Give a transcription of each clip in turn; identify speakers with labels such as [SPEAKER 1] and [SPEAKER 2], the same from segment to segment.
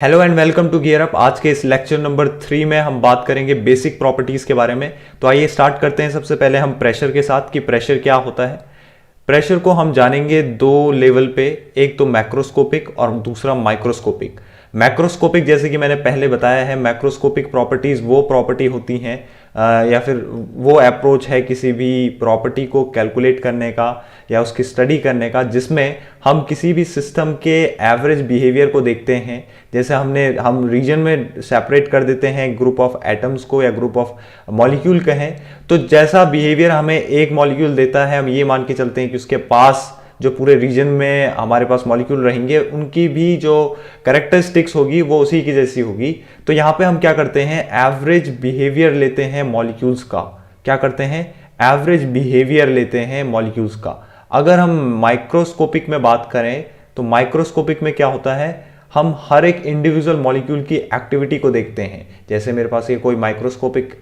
[SPEAKER 1] Hello and welcome to gear up. आज के इस लेक्चर नंबर 3 में हम बात करेंगे बेसिक प्रॉपर्टीज के बारे में। तो आइए स्टार्ट करते हैं। सबसे पहले हम प्रेशर के साथ कि प्रेशर क्या होता है। प्रेशर को हम जानेंगे दो लेवल पे, एक तो मैक्रोस्कोपिक और दूसरा माइक्रोस्कोपिक। मैक्रोस्कोपिक जैसे कि मैंने पहले बताया है, मैक्रोस्कोपिक प्रॉपर्टीज वो प्रॉपर्टी होती हैं या फिर वो अप्रोच है किसी भी प्रॉपर्टी को कैलकुलेट करने का या उसकी स्टडी करने का, जिसमें हम किसी भी सिस्टम के एवरेज बिहेवियर को देखते हैं। जैसे हम रीजन में सेपरेट कर देते हैं ग्रुप ऑफ एटम्स को या ग्रुप ऑफ मॉलिक्यूल कहें, तो जैसा बिहेवियर हमें एक मॉलिक्यूल देता है, हम ये मान के चलते हैं कि उसके पास जो पूरे रीजन में हमारे पास मॉलिक्यूल रहेंगे उनकी भी जो कैरेक्टरिस्टिक्स होगी वो उसी की जैसी होगी। तो यहाँ पे हम क्या करते हैं, एवरेज बिहेवियर लेते हैं मॉलिक्यूल्स का। क्या करते हैं, एवरेज बिहेवियर लेते हैं मॉलिक्यूल्स का। अगर हम माइक्रोस्कोपिक में बात करें तो माइक्रोस्कोपिक में क्या होता है, हम हर एक इंडिविजुअल मॉलिक्यूल की एक्टिविटी को देखते हैं। जैसे मेरे पास ये कोई माइक्रोस्कोपिक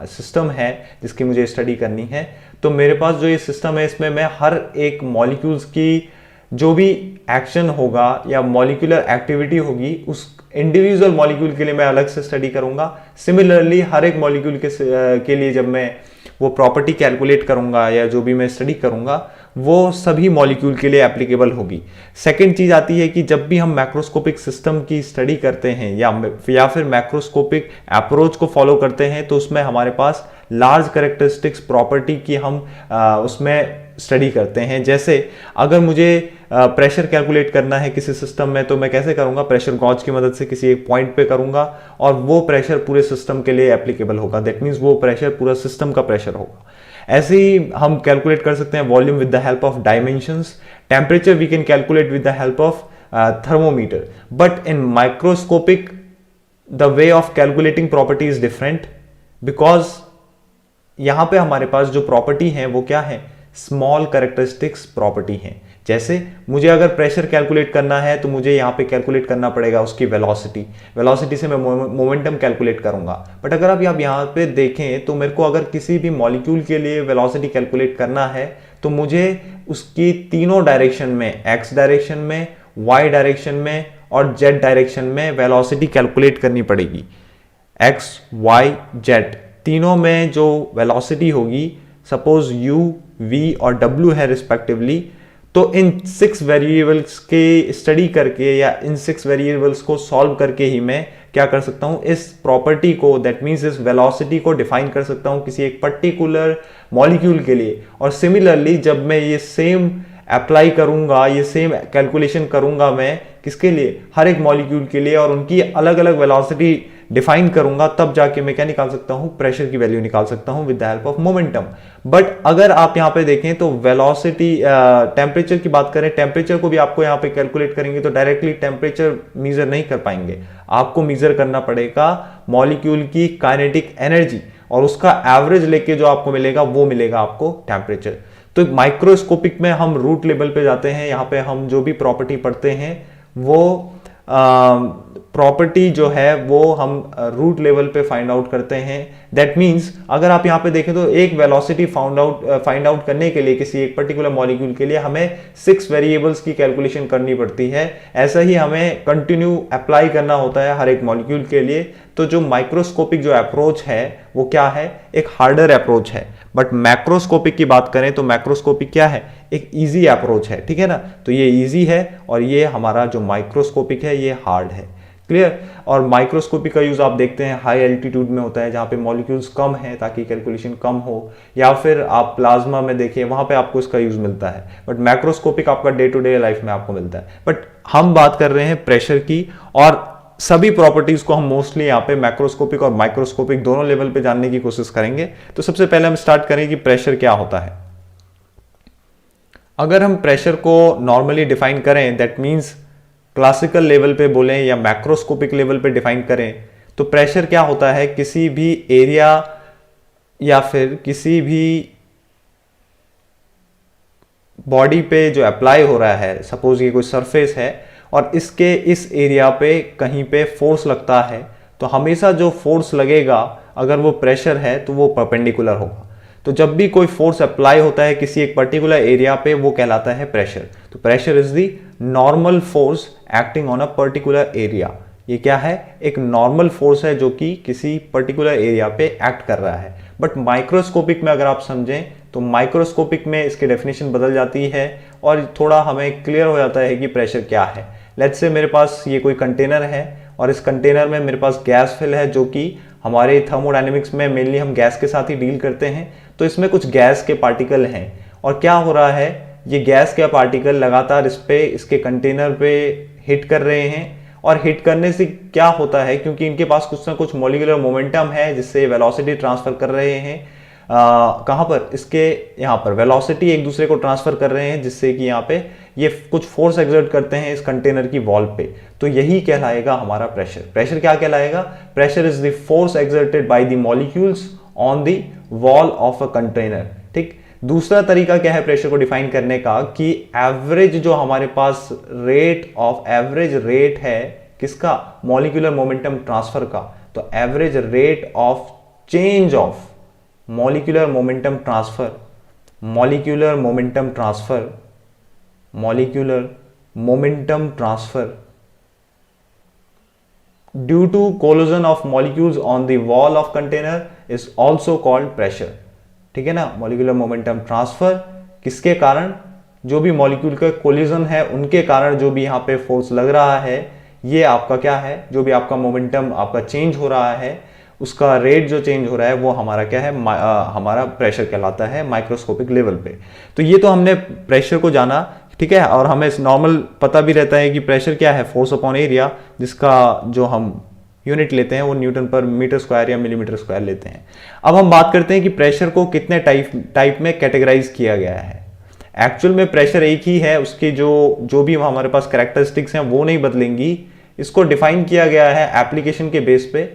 [SPEAKER 1] सिस्टम है जिसकी मुझे स्टडी करनी है, तो मेरे पास जो ये सिस्टम है इसमें मैं हर एक मॉलिक्यूल्स की जो भी एक्शन होगा या मॉलिक्यूलर एक्टिविटी होगी उस इंडिविजुअल मॉलिक्यूल के लिए मैं अलग से स्टडी करूंगा। सिमिलरली हर एक मॉलिक्यूल के लिए जब मैं वो प्रॉपर्टी कैलकुलेट करूंगा या जो भी मैं स्टडी करूंगा वो सभी मॉलिक्यूल के लिए एप्लीकेबल होगी। सेकेंड चीज आती है कि जब भी हम मैक्रोस्कोपिक सिस्टम की स्टडी करते हैं या फिर मैक्रोस्कोपिक अप्रोच को फॉलो करते हैं, तो उसमें हमारे पास लार्ज कैरेक्टरिस्टिक्स प्रॉपर्टी की हम उसमें स्टडी करते हैं। जैसे अगर मुझे प्रेशर कैलकुलेट करना है किसी सिस्टम में, तो मैं कैसे करूंगा, प्रेशर गॉज की मदद से किसी एक पॉइंट पे करूंगा और वो प्रेशर पूरे सिस्टम के लिए एप्लीकेबल होगा। दैट मीन्स वो प्रेशर पूरा सिस्टम का प्रेशर होगा। ऐसे ही हम कैलकुलेट कर सकते हैं volume with the help of dimensions. Temperature we can calculate with the help of thermometer. But in microscopic the way of calculating property is different, because यहां पे हमारे पास जो प्रॉपर्टी है वो क्या है, स्मॉल कैरेक्टरिस्टिक्स प्रॉपर्टी है। जैसे मुझे अगर प्रेशर कैलकुलेट करना है तो मुझे यहाँ पे कैलकुलेट करना पड़ेगा उसकी वेलोसिटी से मैं मोमेंटम कैलकुलेट करूंगा। बट अगर आप यहाँ पे देखें तो मेरे को अगर किसी भी मॉलिक्यूल के लिए वेलोसिटी कैलकुलेट करना है तो मुझे उसकी तीनों डायरेक्शन में, एक्स डायरेक्शन में, वाई डायरेक्शन में और जेड डायरेक्शन में वेलोसिटी कैलकुलेट करनी पड़ेगी। एक्स, वाई, जेड तीनों में जो वेलोसिटी होगी, सपोज u, v और w है रिस्पेक्टिवली, तो इन 6 वेरिएबल्स के स्टडी करके या इन 6 वेरिएबल्स को सॉल्व करके ही मैं क्या कर सकता हूं, इस प्रॉपर्टी को, दैट मीन्स इस वेलोसिटी को डिफाइन कर सकता हूं किसी एक पर्टिकुलर मॉलिक्यूल के लिए। और सिमिलरली जब मैं ये सेम अप्लाई करूंगा, ये सेम कैलकुलेशन करूंगा मैं किसके लिए, हर एक मॉलिक्यूल के लिए, और उनकी अलग अलग वेलोसिटी डिफाइन करूंगा, तब जाके मैं क्या निकाल सकता हूं, प्रेशर की वैल्यू निकाल सकता हूं with the help of momentum. But अगर आप यहां पे देखें तो वेलोसिटी, टेम्परेचर की बात करें, टेम्परेचर को भी आपको यहां पे कैलकुलेट करेंगे तो डायरेक्टली टेम्परेचर मेजर नहीं कर पाएंगे। आपको मेजर करना पड़ेगा मॉलिक्यूल की काइनेटिक एनर्जी, और उसका एवरेज लेके जो आपको मिलेगा वो मिलेगा आपको टेम्परेचर। तो माइक्रोस्कोपिक में हम रूट लेवल पे जाते हैं। यहाँ पे हम जो भी प्रॉपर्टी पढ़ते हैं वो प्रॉपर्टी जो है वो हम रूट लेवल पे फाइंड आउट करते हैं। दैट मींस अगर आप यहाँ पे देखें तो एक वेलोसिटी फाइंड आउट करने के लिए किसी एक पर्टिकुलर मॉलिक्यूल के लिए हमें 6 वेरिएबल्स की कैलकुलेशन करनी पड़ती है। ऐसा ही हमें कंटिन्यू अप्लाई करना होता है हर एक मॉलिक्यूल के लिए। तो जो माइक्रोस्कोपिक जो अप्रोच है वो क्या है, एक हार्डर अप्रोच है। बट मैक्रोस्कोपिक की बात करें तो मैक्रोस्कोपिक क्या है, एक इजी अप्रोच है। ठीक है ना, तो ये इजी है और ये हमारा जो माइक्रोस्कोपिक है ये हार्ड है। क्लियर। और माइक्रोस्कोपिक का यूज आप देखते हैं हाई एल्टीट्यूड में होता है, जहां पे मॉलिक्यूल्स कम है ताकि कैलकुलेशन कम हो, या फिर आप प्लाज्मा में देखिए वहां पे आपको इसका यूज मिलता है। बट मैक्रोस्कोपिक आपका डे टू डे लाइफ में आपको मिलता है। बट हम बात कर रहे हैं प्रेशर की, और सभी प्रॉपर्टीज को हम मोस्टली यहाँ पे मैक्रोस्कोपिक और माइक्रोस्कोपिक दोनों लेवल पे जानने की कोशिश करेंगे। तो सबसे पहले हम स्टार्ट करें कि प्रेशर क्या होता है। अगर हम प्रेशर को नॉर्मली डिफाइन करें, दैट मीन्स क्लासिकल लेवल पे बोलें या मैक्रोस्कोपिक लेवल पे डिफाइन करें, तो प्रेशर क्या होता है, किसी भी एरिया या फिर किसी भी बॉडी पे जो अप्लाई हो रहा है, सपोज ये कोई सरफेस है और इसके इस एरिया पे कहीं पे फोर्स लगता है, तो हमेशा जो फोर्स लगेगा अगर वो प्रेशर है तो वो परपेंडिकुलर होगा। तो जब भी कोई फोर्स अप्लाई होता है किसी एक पर्टिकुलर एरिया पे वो कहलाता है प्रेशर। तो pressure is the normal force acting on a particular area. ये क्या है, एक नॉर्मल फोर्स है जो कि किसी पर्टिकुलर एरिया पे एक्ट कर रहा है। बट माइक्रोस्कोपिक में अगर आप समझें तो माइक्रोस्कोपिक में इसकी डेफिनेशन बदल जाती है और थोड़ा हमें क्लियर हो जाता है कि प्रेशर क्या है। लेट्स से मेरे पास ये कोई कंटेनर है और इस कंटेनर में मेरे पास गैस फिल है, जो कि हमारे थर्मोडायनेमिक्स में मेनली हम गैस के साथ ही डील करते हैं। तो इसमें कुछ गैस के पार्टिकल हैं और क्या हो रहा है, ये गैस के पार्टिकल लगातार इसके कंटेनर पे हिट कर रहे हैं और हिट करने से क्या होता है, क्योंकि इनके पास कुछ ना कुछ मॉलिक्यूलर मोमेंटम है जिससे वेलोसिटी ट्रांसफर कर रहे हैं। कहाँ पर, इसके यहाँ पर वेलोसिटी एक दूसरे को ट्रांसफर कर रहे हैं, जिससे कि यहाँ पे ये कुछ फोर्स एक्सर्ट करते हैं इस कंटेनर की वॉल पे। तो यही कहलाएगा हमारा प्रेशर। प्रेशर क्या कहलाएगा, pressure is the force exerted by the molecules on the wall of a container. ठीक, दूसरा तरीका क्या है प्रेशर को डिफाइन करने का, कि एवरेज जो हमारे पास एवरेज रेट है किसका, मॉलिक्यूलर मोमेंटम ट्रांसफर का। तो average rate of change of molecular momentum transfer due to collision of molecules on the wall of container is also called pressure. ठीक है ना, मॉलिक्यूलर मोमेंटम ट्रांसफर किसके कारण, जो भी मॉलिक्यूल का कोलिजन है उनके कारण जो भी यहाँ पे फोर्स लग रहा है, ये आपका क्या है, जो भी आपका मोमेंटम आपका चेंज हो रहा है, उसका रेट जो चेंज हो रहा है वो हमारा क्या है, हमारा प्रेशर कहलाता है माइक्रोस्कोपिक लेवल पे। तो ये तो हमने प्रेशर को जाना, ठीक है। और हमें नॉर्मल पता भी रहता है कि प्रेशर क्या है, फोर्स अपॉन एरिया, जिसका जो हम यूनिट लेते हैं वो न्यूटन पर मीटर स्क्वायर या मिलीमीटर स्क्वायर लेते हैं। अब हम बात करते हैं कि प्रेशर को कितने टाइप में कैटेगराइज किया गया है। एक्चुअल में प्रेशर एक ही है, उसके जो भी हमारे पास कैरेक्टरिस्टिक्स हैं वो नहीं बदलेंगी। इसको डिफाइन किया गया है एप्लीकेशन के बेस पे,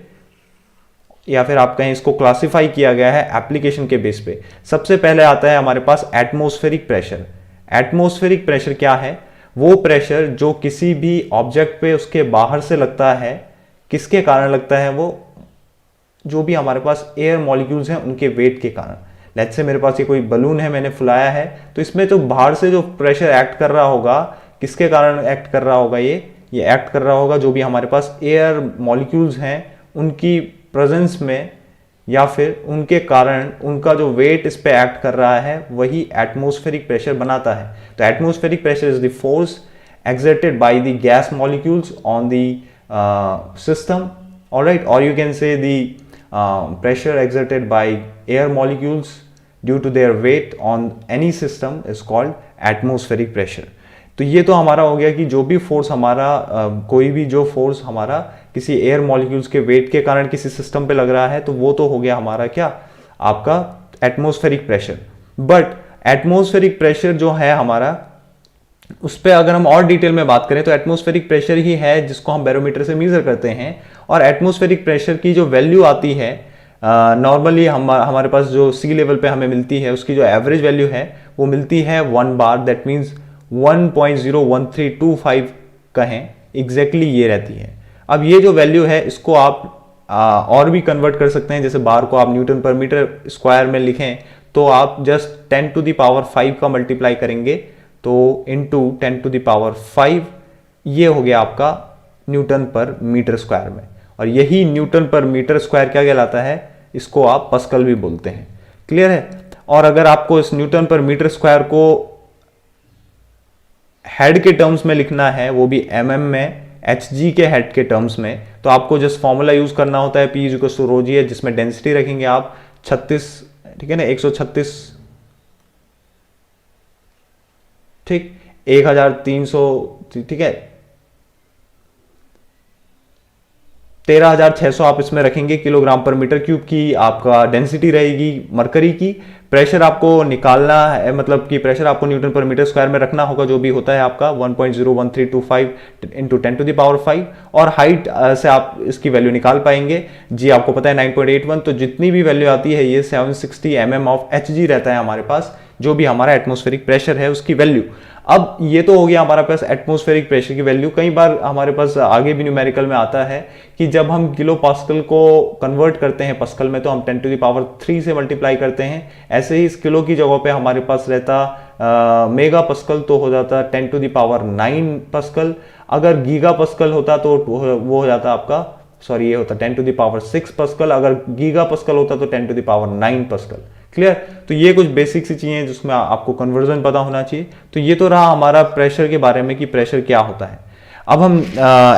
[SPEAKER 1] या फिर आप कहें इसको क्लासिफाई किया गया है एप्लीकेशन के बेस पे। सबसे पहले आता है हमारे पास एटमॉस्फेरिक प्रेशर। एटमॉस्फेरिक प्रेशर क्या है, वो प्रेशर जो किसी भी ऑब्जेक्ट पे उसके बाहर से लगता है, किसके कारण लगता है, वो जो भी हमारे पास एयर मॉलिक्यूल्स हैं उनके वेट के कारण। लेट्स से मेरे पास ये कोई बलून है, मैंने फुलाया है, तो इसमें जो बाहर से जो प्रेशर एक्ट कर रहा होगा, किसके कारण एक्ट कर रहा होगा, ये एक्ट कर रहा होगा जो भी हमारे पास एयर मॉलिक्यूल्स हैं उनकी प्रेजेंस में, या फिर उनके कारण उनका जो वेट इस पे एक्ट कर रहा है, वही एटमॉस्फेरिक प्रेशर बनाता है। तो atmospheric pressure is the force exerted by the gas molecules on the system, all right, or you can say the pressure exerted by air molecules due to their weight on any system is called atmospheric pressure. तो ये तो हमारा हो गया कि जो भी force हमारा कोई भी जो फोर्स हमारा किसी एयर मॉलिक्यूल्स के वेट के कारण किसी सिस्टम पे लग रहा है, तो वो तो हो गया हमारा क्या, आपका atmospheric pressure. But atmospheric pressure जो है हमारा, उस पर अगर हम और डिटेल में बात करें तो एटमॉस्फेरिक प्रेशर ही है जिसको हम बैरोमीटर से मेजर करते हैं। और एटमॉस्फेरिक प्रेशर की जो वैल्यू आती है नॉर्मली हमारे पास जो सी लेवल पे हमें मिलती है, उसकी जो एवरेज वैल्यू है वो मिलती है 1 बार, दैट मीन्स 1.01325 कहें एग्जैक्टली ये रहती है। अब ये जो वैल्यू है इसको आप और भी कन्वर्ट कर सकते हैं, जैसे बार को आप न्यूटन पर मीटर स्क्वायर में लिखें तो आप जस्ट 10⁵ का मल्टीप्लाई करेंगे, तो इंटू 10⁵ ये हो गया आपका न्यूटन पर मीटर स्क्वायर में। और यही न्यूटन पर मीटर स्क्वायर क्या कहलाता है, इसको आप पास्कल भी बोलते हैं। क्लियर है। और अगर आपको इस न्यूटन पर मीटर स्क्वायर को हेड के टर्म्स में लिखना है, वो भी mm में, hg के हेड के टर्म्स में, तो आपको जस्ट फॉर्मूला यूज करना होता है P = ρg, जिसमें डेंसिटी रखेंगे आप 36, ठीक है ना, 136, ठीक, 1300, ठीक है, 13,600 आप इसमें रखेंगे किलोग्राम पर मीटर क्यूब की आपका डेंसिटी रहेगी मरकरी की। प्रेशर आपको निकालना है, मतलब कि प्रेशर आपको न्यूटन पर मीटर स्क्वायर में रखना होगा, जो भी होता है आपका 1.01325 इंटू 10⁵, और हाइट से आप इसकी वैल्यू निकाल पाएंगे। जी आपको पता है 9.81, तो जितनी भी वैल्यू आती है ये 760 mm ऑफ hg रहता है हमारे पास, जो भी हमारा एटमॉस्फेरिक प्रेशर है उसकी वैल्यू। अब ये तो हो गया हमारे पास एटमॉस्फेरिक प्रेशर की वैल्यू। कई बार हमारे पास आगे भी न्यूमेरिकल में आता है कि जब हम किलो पास्कल को कन्वर्ट करते हैं पास्कल में, तो हम 10⁻³ से मल्टीप्लाई करते हैं। ऐसे ही इस किलो की जगह पे हमारे पास रहता मेगा पास्कल, तो हो जाता 10⁹ पास्कल। अगर गीगा पास्कल होता तो वो हो जाता आपका, सॉरी ये होता 10⁶ पास्कल, अगर गीगा पास्कल होता तो 10⁹ पास्कल। क्लियर? तो ये कुछ बेसिक सी चीजें जिसमें आपको कन्वर्जन पता होना चाहिए। तो ये तो रहा हमारा प्रेशर के बारे में कि प्रेशर क्या होता है। अब हम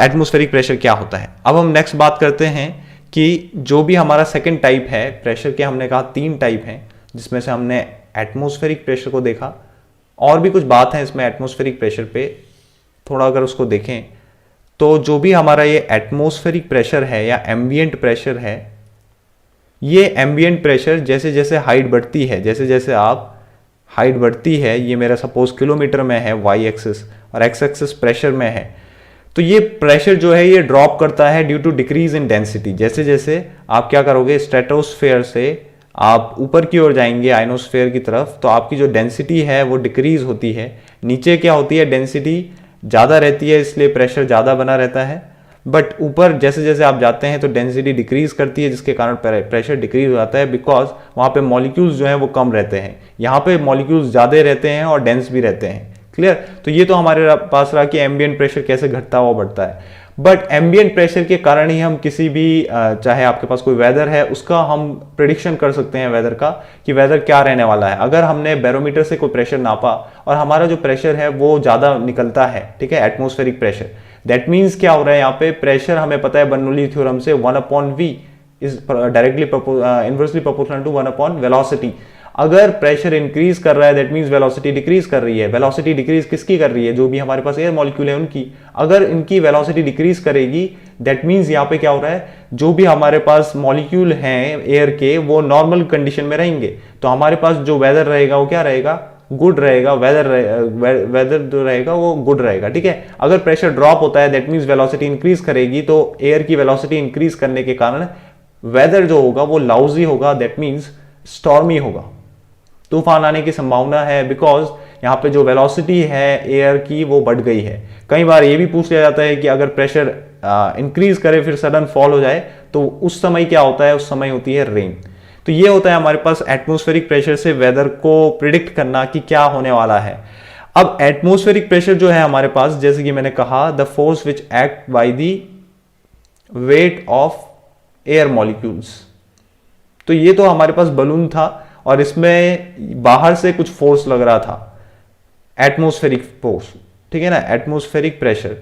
[SPEAKER 1] एटमॉस्फेरिक प्रेशर क्या होता है, अब हम नेक्स्ट बात करते हैं कि जो भी हमारा सेकंड टाइप है प्रेशर के, हमने कहा 3 टाइप हैं, जिसमें से हमने एटमॉस्फेरिक प्रेशर को देखा, और भी कुछ बात है इसमें एटमॉस्फेरिक प्रेशर पे, थोड़ा अगर उसको देखें तो जो भी हमारा ये एटमॉस्फेरिक प्रेशर है या एम्बिएंट प्रेशर है, ये एम्बिएंट प्रेशर जैसे जैसे हाइट बढ़ती है, जैसे जैसे आप हाइट बढ़ती है, ये मेरा सपोज किलोमीटर में है वाई एक्सिस और एक्स एक्सिस प्रेशर में है, तो ये प्रेशर जो है ये ड्रॉप करता है due to decrease in density. जैसे जैसे आप क्या करोगे, स्ट्रेटोस्फेयर से आप ऊपर की ओर जाएंगे आयनोस्फेयर की तरफ, तो आपकी जो डेंसिटी है वो डिक्रीज होती है। नीचे क्या होती है, डेंसिटी ज़्यादा रहती है, इसलिए प्रेशर ज़्यादा बना रहता है। बट ऊपर जैसे जैसे आप जाते हैं तो डेंसिटी डिक्रीज करती है, जिसके कारण प्रेशर डिक्रीज हो जाता है, बिकॉज वहाँ पे मॉलिक्यूल्स जो हैं वो कम रहते हैं। यहाँ पे मॉलिक्यूल्स ज़्यादा रहते हैं और डेंस भी रहते हैं। क्लियर? तो ये तो हमारे पास रहा कि एम्बिएंट प्रेशर कैसे घटता हुआ बढ़ता है। बट एम्बिएंट प्रेशर के कारण ही हम किसी भी चाहे आपके पास कोई वेदर है उसका हम प्रिडिक्शन कर सकते हैं वेदर का, कि वेदर क्या रहने वाला है। अगर हमने बैरोमीटर से कोई प्रेशर नापा और हमारा जो प्रेशर है वो ज़्यादा निकलता है, ठीक है, एटमॉस्फेरिक प्रेशर, दैट मीन्स क्या हो रहा है, यहाँ पे प्रेशर हमें पता है बर्नौली थ्योरम से 1/v is directly inversely proportional to 1/वेलोसिटी। अगर प्रेशर इंक्रीज कर रहा है दैट मींस वेलोसिटी डिक्रीज कर रही है। वेलोसिटी डिक्रीज किसकी कर रही है, जो भी हमारे पास एयर मॉलिक्यूल है उनकी। अगर इनकी वेलोसिटी डिक्रीज करेगी दैट मींस यहाँ पे क्या हो रहा है, जो भी हमारे पास मॉलिक्यूल हैं एयर के वो नॉर्मल कंडीशन में रहेंगे, तो हमारे पास जो वेदर रहेगा वो क्या रहेगा, गुड रहेगा। वेदर जो रहेगा वो गुड रहेगा, ठीक है। अगर प्रेशर ड्रॉप होता है दैट मींस वेलोसिटी इंक्रीज करेगी, तो एयर की वेलोसिटी इंक्रीज करने के कारण वेदर जो होगा वो लाउजी होगा, दैट मींस स्टॉर्मी होगा, तूफान आने की संभावना है, बिकॉज यहाँ पे जो वेलोसिटी है एयर की वो बढ़ गई है। कई बार ये भी पूछ लिया जाता है कि अगर प्रेशर इंक्रीज करे फिर सडन फॉल हो जाए तो उस समय क्या होता है, उस समय होती है रेन। तो ये होता है हमारे पास एटमॉस्फेरिक प्रेशर से वेदर को प्रिडिक्ट करना कि क्या होने वाला है। अब एटमॉस्फेरिक प्रेशर जो है हमारे पास, जैसे कि मैंने कहा, the force which act by the weight of air molecules. तो ये तो हमारे पास बलून था और इसमें बाहर से कुछ फोर्स लग रहा था, एटमॉस्फेरिक फोर्स, ठीक है ना, एटमॉस्फेरिक प्रेशर।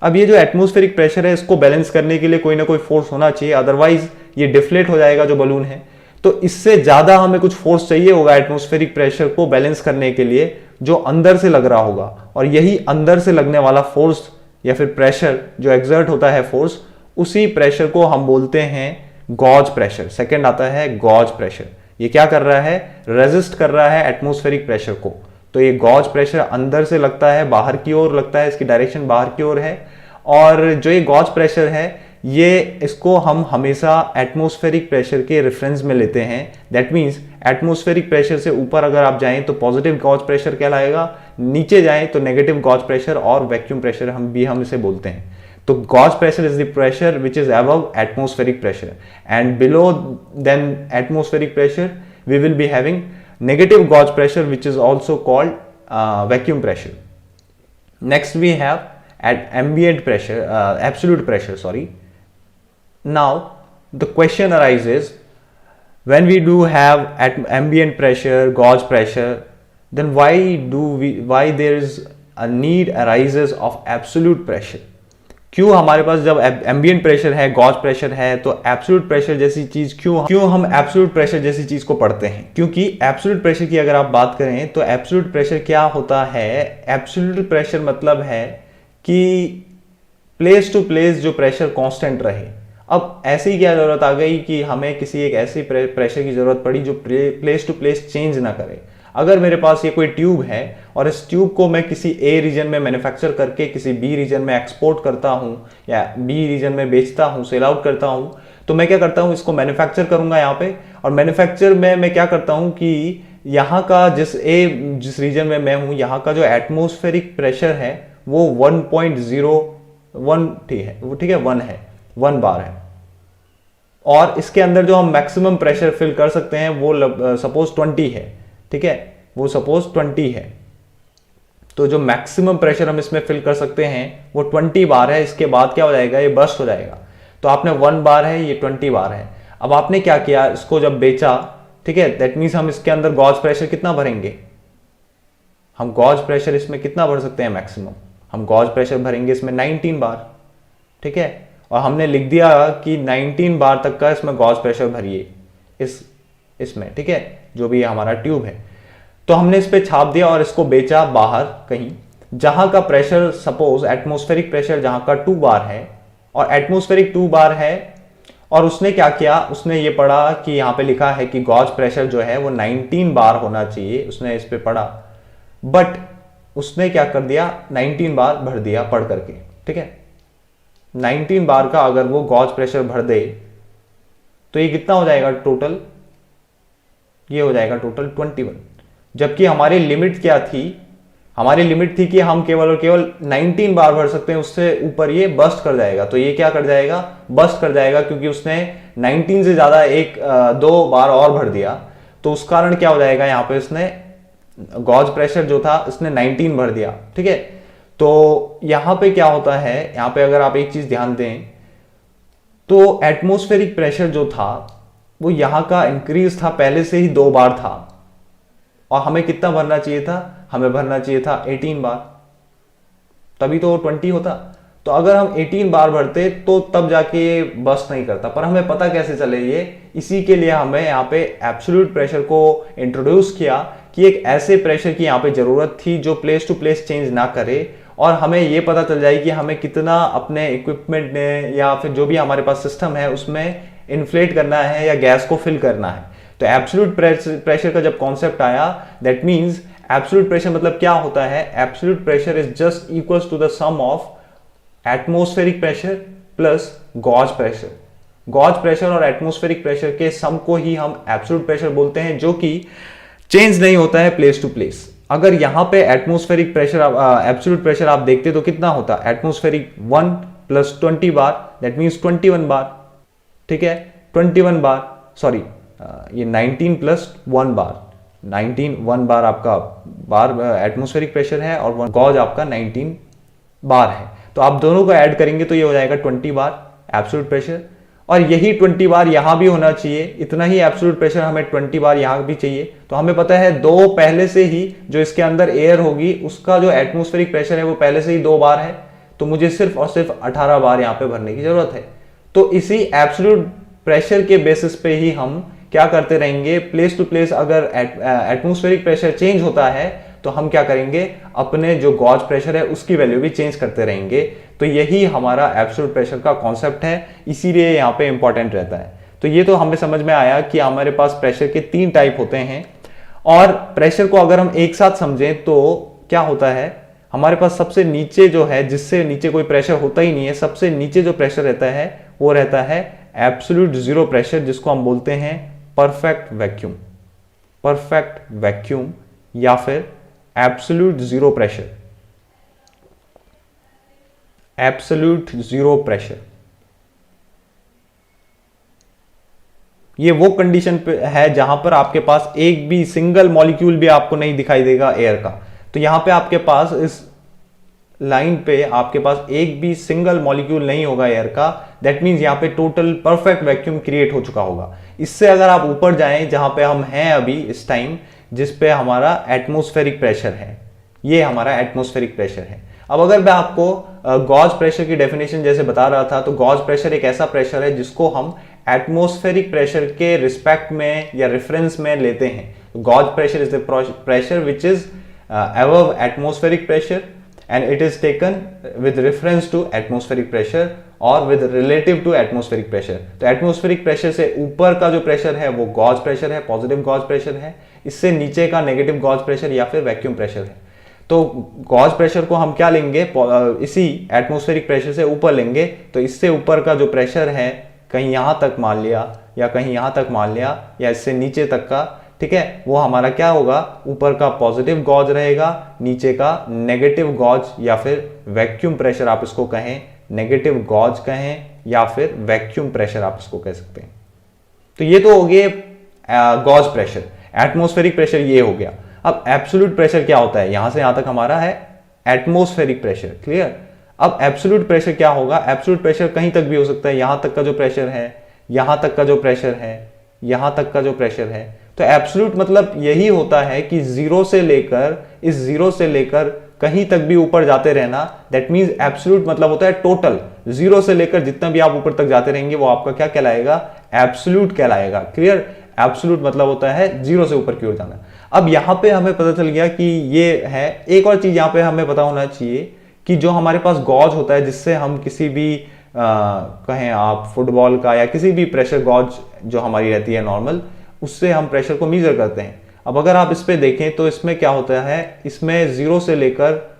[SPEAKER 1] अब ये जो एटमॉस्फेरिक प्रेशर है इसको बैलेंस करने के लिए कोई ना कोई फोर्स होना चाहिए, अदरवाइज ये डिफ्लेट हो जाएगा जो बलून है। तो इससे ज्यादा हमें कुछ फोर्स चाहिए होगा एटमॉस्फेरिक प्रेशर को बैलेंस करने के लिए, जो अंदर से लग रहा होगा। और यही अंदर से लगने वाला फोर्स या फिर प्रेशर जो एक्सर्ट होता है फोर्स, उसी प्रेशर को हम बोलते हैं गॉज प्रेशर। सेकेंड आता है गॉज प्रेशर। ये क्या कर रहा है, रेजिस्ट कर रहा है एटमॉस्फेरिक प्रेशर को। तो ये गॉज प्रेशर अंदर से लगता है, बाहर की ओर लगता है, इसकी डायरेक्शन बाहर की ओर है। और जो ये गॉज प्रेशर है ये इसको हम हमेशा एटमॉस्फेरिक प्रेशर के रेफरेंस में लेते हैं। दैट मींस एटमॉस्फेरिक प्रेशर से ऊपर अगर आप जाएं तो पॉजिटिव गॉज प्रेशर कहलाएगा, नीचे जाएं तो नेगेटिव गॉज प्रेशर और वैक्यूम प्रेशर हम इसे बोलते हैं। तो gauge pressure is the pressure which is above atmospheric pressure, and below than atmospheric pressure we will be having negative gauge pressure, which is also called vacuum pressure. Next we have at ambient pressure, absolute pressure, sorry. Now the question arises, when we do have at ambient pressure, gauge pressure, then why there is a need arises of absolute pressure? क्यों हमारे पास जब ambient pressure है, gauge pressure है, तो absolute pressure जैसी चीज क्यों हम एब्सोल्यूट प्रेशर जैसी चीज को पढ़ते हैं? क्योंकि एब्सोल्यूट प्रेशर की अगर आप बात करें तो एब्सोल्यूट प्रेशर क्या होता है, एब्सोल्यूट प्रेशर मतलब है कि प्लेस टू प्लेस जो प्रेशर कांस्टेंट रहे। अब ऐसी क्या जरूरत आ गई कि हमें किसी एक ऐसी प्रेशर की जरूरत पड़ी जो प्लेस टू प्लेस चेंज ना करे। अगर मेरे पास ये कोई ट्यूब है और इस ट्यूब को मैं किसी ए रीजन में मैन्युफैक्चर करके किसी बी रीजन में एक्सपोर्ट करता हूं या बी रीजन में बेचता हूं, सेल आउट करता हूं, तो मैं क्या करता हूं, इसको मैन्युफैक्चर करूंगा यहाँ पे। और मैन्युफैक्चर में मैं क्या करता हूं कि यहाँ का जिस रीजन में मैं हूं, यहाँ का जो एटमॉस्फेरिक प्रेशर है वो 1.01 ठीक है 1 बार है। और इसके अंदर जो हम मैक्सिमम प्रेशर फिल कर सकते हैं वो सपोज 20 है, ठीक है, वो सपोज 20 है। तो जो मैक्सिमम प्रेशर हम इसमें फिल कर सकते हैं वो 20 बार है। इसके बाद क्या हो जाएगा, ये बर्स्ट हो जाएगा। तो आपने 1 बार है, ये 20 बार है। अब आपने क्या किया, इसको जब बेचा, ठीक है, दैट मीन्स हम इसके अंदर गॉज प्रेशर कितना भरेंगे, हम गॉज प्रेशर इसमें कितना भर सकते हैं मैक्सिमम, हम गॉज प्रेशर भरेंगे इसमें 19 बार, ठीक है। और हमने लिख दिया कि 19 बार तक का इसमें गॉज प्रेशर भरिए इसमें, ठीक है, जो भी हमारा ट्यूब है। तो हमने इस पे छाप दिया और इसको बेचा बाहर कहीं, जहां का प्रेशर सपोज एटमॉस्फेरिक प्रेशर जहां का 2 बार है और एटमॉस्फेरिक 2 बार है। और उसने क्या किया, उसने ये पढ़ा कि यहां पे लिखा है कि गॉज प्रेशर जो है वो 19 बार होना चाहिए, उसने इस पे पढ़ा, बट उसने क्या कर दिया, 19 बार भर दिया पढ़ करके, ठीक है। 19 बार का अगर वो गॉज प्रेशर भर दे तो ये कितना हो जाएगा टोटल, ये हो जाएगा टोटल 21। जबकि हमारी लिमिट क्या थी, हमारी लिमिट थी कि हम केवल और केवल 19 बार भर सकते हैं, उससे ऊपर ये बस्ट कर जाएगा। तो ये क्या कर जाएगा, बस्ट कर जाएगा, क्योंकि उसने 19 से ज्यादा 2 बार और भर दिया। तो उस कारण क्या हो जाएगा, यहां पे इसने गॉज प्रेशर जो था इसने 19 भर दिया, ठीक है। तो यहां पे क्या होता है, यहां पे अगर आप एक चीज ध्यान दें तो एटमॉस्फेरिक प्रेशर जो था वो यहां का इंक्रीज था, पहले से ही 2 बार था, और हमें कितना भरना चाहिए था, हमें भरना चाहिए था 18 बार, तभी तो 20 होता। तो अगर हम 18 बार भरते तो तब जाके ये बस्ट नहीं करता। पर हमें पता कैसे चले ये, इसी के लिए हमें यहाँ पे एब्सोल्यूट प्रेशर को इंट्रोड्यूस किया कि एक ऐसे प्रेशर की यहाँ पे जरूरत थी जो प्लेस टू प्लेस चेंज ना करे, और हमें ये पता चल जाए कि हमें कितना अपने इक्विपमेंट में या फिर जो भी हमारे पास सिस्टम है उसमें इन्फ्लेट करना है या गैस को फिल करना है। तो एब्सोल्यूट प्रेशर का जब कॉन्सेप्ट आया, दैट मीन्स एब्सोल्यूट प्रेशर मतलब क्या होता है, absolute pressure is just equals to the sum of atmospheric pressure plus gauge pressure. Gauge pressure और एटमॉस्फेरिक प्रेशर के सम को ही हम एब्सोल्यूट प्रेशर बोलते हैं, जो कि चेंज नहीं होता है प्लेस टू प्लेस। अगर यहां पे एटमॉस्फेरिक प्रेशर एब्सोल्यूट प्रेशर आप देखते तो कितना होता, एटमॉस्फेरिक 1 + 20 बार, दैट मीन्स 21 बार, ठीक है, 21 बार, सॉरी ये 19 + 1 बार, 1 बार आपका बार एटमॉस्फेरिक प्रेशर है और गॉज आपका 19 बार है। तो आप दोनों को ऐड करेंगे तो ये हो जाएगा 20 बार एब्सोल्यूट प्रेशर, और यही 20 बार यहां भी होना चाहिए, इतना ही एब्सोल्यूट प्रेशर हमें 20 बार यहां भी चाहिए। तो हमें पता है 2 पहले से ही जो इसके अंदर एयर होगी उसका जो एटमॉस्फेरिक प्रेशर है वो पहले से ही 2 बार है, तो मुझे सिर्फ और सिर्फ 18 बार यहां पे भरने की जरूरत है। तो इसी एब्सोल्यूट प्रेशर के बेसिस पे ही हम क्या करते रहेंगे, प्लेस टू प्लेस अगर एटमॉस्फेरिक प्रेशर चेंज होता है तो हम क्या करेंगे, अपने जो गॉज प्रेशर है उसकी वैल्यू भी चेंज करते रहेंगे। तो यही हमारा एब्सोल्यूट प्रेशर का कॉन्सेप्ट है, इसीलिए यहाँ पे इंपॉर्टेंट रहता है। तो ये तो हमें समझ में आया कि हमारे पास प्रेशर के 3 टाइप होते हैं, और प्रेशर को अगर हम एक साथ समझें तो क्या होता है, हमारे पास सबसे नीचे जो है, जिससे नीचे कोई प्रेशर होता ही नहीं है, सबसे नीचे जो प्रेशर रहता है वो रहता है एब्सोल्यूट जीरो प्रेशर, जिसको हम बोलते हैं परफेक्ट वैक्यूम, परफेक्ट वैक्यूम या फिर absolute zero pressure, absolute zero pressure. ये वो कंडीशन पे है जहां पर आपके पास एक भी सिंगल मॉलिक्यूल भी आपको नहीं दिखाई देगा एयर का। तो यहां पे आपके पास इस लाइन पे आपके पास एक भी सिंगल मॉलिक्यूल नहीं होगा एयर का, दैट मींस यहां पे टोटल परफेक्ट वैक्यूम क्रिएट हो चुका होगा। इससे अगर आप ऊपर जाएं जहां पे हम हैं अभी इस टाइम, जिस पे हमारा एटमॉस्फेरिक प्रेशर है, ये हमारा एटमॉस्फेरिक प्रेशर है। अब अगर मैं आपको गॉज प्रेशर की डेफिनेशन जैसे बता रहा था, तो गॉज प्रेशर एक ऐसा प्रेशर है जिसको हम एटमॉस्फेरिक प्रेशर के रिस्पेक्ट में या रेफरेंस में लेते हैं। Gauge pressure is the pressure which is above atmospheric pressure and it is taken with reference to atmospheric pressure और with relative to atmospheric pressure। तो atmospheric pressure से ऊपर का जो प्रेशर है वो गॉज प्रेशर है, पॉजिटिव गॉज प्रेशर है। इससे नीचे का नेगेटिव गॉज प्रेशर या फिर वैक्यूम प्रेशर है। तो गॉज प्रेशर को हम क्या लेंगे, इसी एटमॉस्फेरिक प्रेशर से ऊपर लेंगे। तो इससे ऊपर का जो प्रेशर है, कहीं यहां तक मान लिया या कहीं यहां तक मान लिया या इससे नीचे तक का, ठीक है, वो हमारा क्या होगा, ऊपर का पॉजिटिव गॉज रहेगा, नीचे का नेगेटिव गॉज या फिर वैक्यूम प्रेशर आप इसको कहें, नेगेटिव गॉज कहें या फिर वैक्यूम प्रेशर आप इसको कह सकते हैं। तो ये तो हो गए गॉज प्रेशर, एटमॉस्फेरिक प्रेशर ये हो गया। अब एब्सोल्यूट प्रेशर क्या होता है, यहां से यहां तक हमारा है एटमॉस्फेरिक प्रेशर। क्लियर। अब एब्सोल्यूट प्रेशर क्या होगा? एब्सोल्यूट प्रेशर कहीं तक भी हो सकता है, यहां तक का जो प्रेशर है, यहां तक का जो प्रेशर है, यहां तक का जो प्रेशर है। तो एब्सोल्यूट मतलब यही होता है कि जीरो से लेकर कहीं तक भी ऊपर जाते रहना। दैट मींस एब्सोल्यूट मतलब होता है टोटल, जीरो से लेकर जितना भी आप ऊपर तक जाते रहेंगे वो आपका क्या कहलाएगा? एब्सोल्यूट कहलाएगा। क्लियर। एब्सोल्यूट मतलब होता है जीरो से ऊपर की ओर जाना। अब यहां पे हमें पता चल गया कि ये है। एक और चीज यहां पे हमें पता होना चाहिए कि जो हमारे पास गॉज होता है, जिससे हम किसी भी कहें आप फुटबॉल का या किसी भी प्रेशर गॉज जो हमारी रहती है नॉर्मल, उससे हम प्रेशर को मीजर करते हैं। अब अगर आप इस पे देखें तो इसमें क्या होता है, इसमें जीरो से लेकर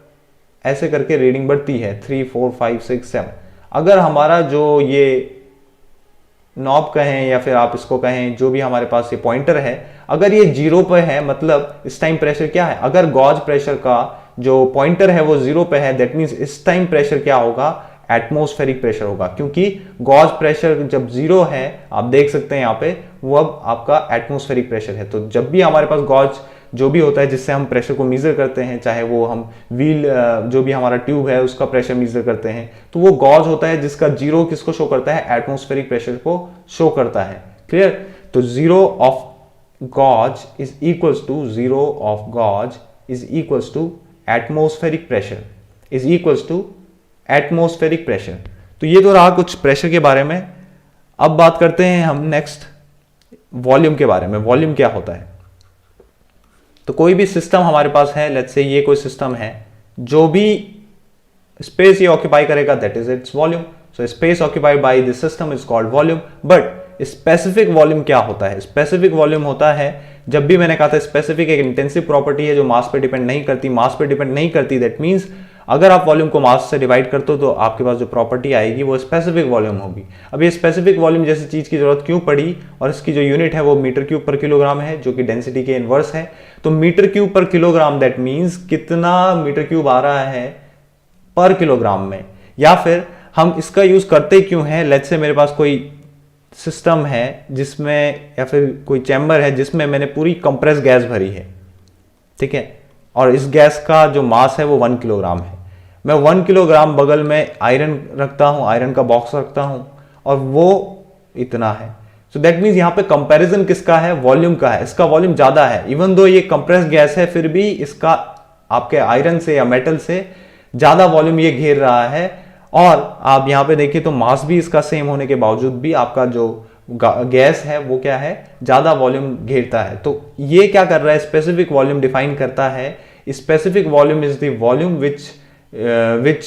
[SPEAKER 1] ऐसे करके रीडिंग बढ़ती है 3 4 5 6 7। अगर हमारा जो ये नॉब कहें या फिर आप इसको कहें, जो भी हमारे पास ये पॉइंटर है, अगर ये जीरो पे है मतलब इस टाइम प्रेशर क्या है? अगर गॉज प्रेशर का जो पॉइंटर है वो जीरो पे है, दैट मींस इस टाइम प्रेशर क्या होगा? एटमॉस्फेरिक प्रेशर होगा। क्योंकि गॉज प्रेशर जब जीरो है, आप देख सकते हैं यहां पे, वो अब आपका एटमॉस्फेरिक प्रेशर है। तो जब भी हमारे पास गॉज जो भी होता है जिससे हम प्रेशर को मीजर करते हैं, चाहे वो हम व्हील जो भी हमारा ट्यूब है उसका प्रेशर मीजर करते हैं, तो वो गॉज होता है जिसका जीरो किसको शो करता है? एटमॉस्फेरिक प्रेशर को शो करता है। क्लियर। तो zero of gauge is equals to atmospheric pressure is equals to atmospheric pressure. तो ये तो रहा कुछ प्रेशर के बारे में। अब बात करते हैं हम नेक्स्ट वॉल्यूम के बारे में। वॉल्यूम क्या होता है? तो कोई भी सिस्टम हमारे पास है, लेट्स से ये कोई सिस्टम है, जो भी स्पेस ये ऑक्यूपाई करेगा that is its volume. So space occupied by this system is called volume. But specific volume क्या होता है? स्पेसिफिक वॉल्यूम होता है, जब भी मैंने कहा था स्पेसिफिक एक इंटेंसिव प्रॉपर्टी है जो मास पे डिपेंड नहीं करती। दैट मींस अगर आप वॉल्यूम को मास से डिवाइड करते हो तो आपके पास जो प्रॉपर्टी आएगी वो स्पेसिफिक वॉल्यूम होगी। अब ये स्पेसिफिक वॉल्यूम जैसी चीज की जरूरत क्यों पड़ी? और इसकी जो यूनिट है वो मीटर क्यूब पर किलोग्राम है, जो कि डेंसिटी के इनवर्स है। तो मीटर क्यूब पर किलोग्राम, दैट मींस कितना मीटर क्यूब आ रहा है पर किलोग्राम में। या फिर हम इसका यूज करते क्यों है? लेट्स से मेरे पास कोई सिस्टम है जिसमें, या फिर कोई चैम्बर है जिसमें मैंने पूरी कंप्रेस गैस भरी है, ठीक है, और इस गैस का जो मास है वो 1 किलोग्राम है। मैं 1 किलोग्राम बगल में आयरन रखता हूं, आयरन का बॉक्स रखता हूं, और वो इतना है। सो दैट मींस यहां पे कंपैरिजन किसका है? वॉल्यूम का है। इसका वॉल्यूम ज्यादा है, इवन दो ये कंप्रेस गैस है, फिर भी इसका आपके आयरन से या मेटल से ज्यादा वॉल्यूम ये घेर रहा है। और आप यहां पे देखिए तो मास भी इसका सेम होने के बावजूद भी आपका जो गैस है वो क्या है? ज्यादा वॉल्यूम घेरता है। तो ये क्या कर रहा है? स्पेसिफिक वॉल्यूम डिफाइन करता है। Specific volume is the volume which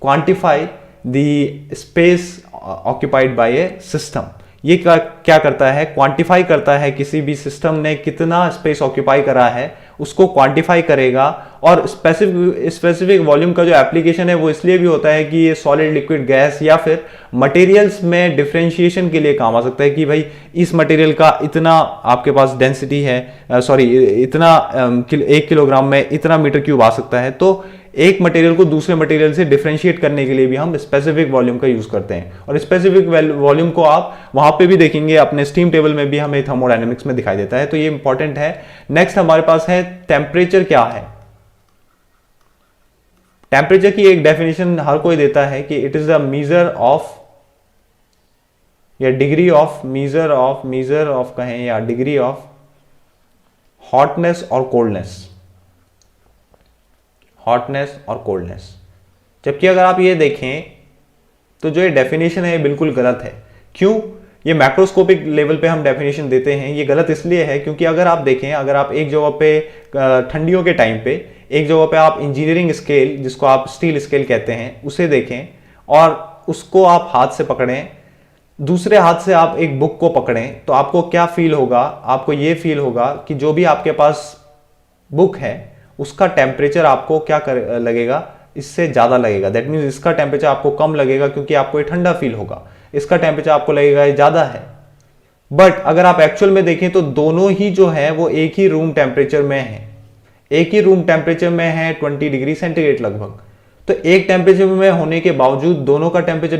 [SPEAKER 1] quantify the space occupied by a system। ये क्या करता है? क्वांटिफाई करता है किसी भी सिस्टम ने कितना स्पेस ऑक्यूपाई करा है, उसको क्वांटिफाई करेगा। और स्पेसिफिक वॉल्यूम का जो एप्लीकेशन है वो इसलिए भी होता है कि ये सॉलिड, लिक्विड, गैस या फिर मटेरियल्स में डिफरेंशिएशन के लिए काम आ सकता है कि भाई इस मटेरियल का इतना आपके पास डेंसिटी है, इतना 1 किलोग्राम में इतना मीटर क्यूब आ सकता है। तो एक मटेरियल को दूसरे मटेरियल से डिफरेंशिएट करने के लिए भी हम स्पेसिफिक वॉल्यूम का यूज करते हैं। और स्पेसिफिक वॉल्यूम को आप वहां पे भी देखेंगे, अपने स्टीम टेबल में भी हमें थर्मोडायनेमिक्स में दिखाई देता है। तो ये इंपॉर्टेंट है। नेक्स्ट हमारे पास है टेम्परेचर। क्या है टेम्परेचर? की एक डेफिनेशन हर कोई देता है कि it is the measure of या डिग्री ऑफ मीजर ऑफ कहें या डिग्री ऑफ हॉटनेस और कोल्डनेस। जबकि अगर आप ये देखें तो जो ये डेफिनेशन है ये बिल्कुल गलत है। क्यों? ये मैक्रोस्कोपिक लेवल पे हम डेफिनेशन देते हैं। ये गलत इसलिए है क्योंकि अगर आप देखें, अगर आप एक जगह पे ठंडियों के टाइम पे एक जगह पे आप इंजीनियरिंग स्केल, जिसको आप स्टील स्केल कहते हैं, उसे देखें और उसको आप हाथ से पकड़ें, दूसरे हाथ से आप एक बुक को पकड़ें, तो आपको क्या फील होगा? आपको ये फील होगा कि जो भी आपके पास बुक है उसका टेम्परेचर आपको क्या लगेगा? इससे ज्यादा लगेगा। दैट मीन्स इसका टेम्परेचर आपको कम लगेगा क्योंकि आपको ये ठंडा फील होगा। इसका टेम्परेचर आपको लगेगा ये ज्यादा है। बट अगर आप एक्चुअल में देखें तो दोनों ही जो है वो एक ही रूम टेम्परेचर में है, 20 डिग्री सेंटीग्रेड लगभग। तो एक टेम्परेचर में होने के बावजूद दोनों का टेम्परेचर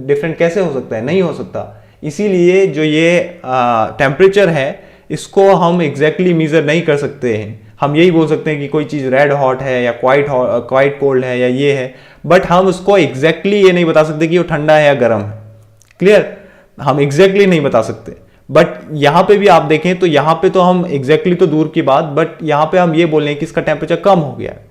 [SPEAKER 1] डिफरेंट कैसे हो सकता है? नहीं हो सकता। इसीलिए जो ये टेम्परेचर है इसको हम एग्जैक्टली मीजर नहीं कर सकते हैं। हम यही बोल सकते हैं कि कोई चीज़ रेड हॉट है या क्वाइट कोल्ड है या ये है, बट हम उसको एग्जैक्टली ये नहीं बता सकते कि वो ठंडा है या गर्म है। क्लियर, हम एग्जैक्टली नहीं बता सकते। बट यहां पे भी आप देखें तो यहां पे तो हम एग्जैक्टली तो दूर की बात, बट यहां पे हम ये बोल रहे हैं कि इसका टेम्परेचर कम हो गया है,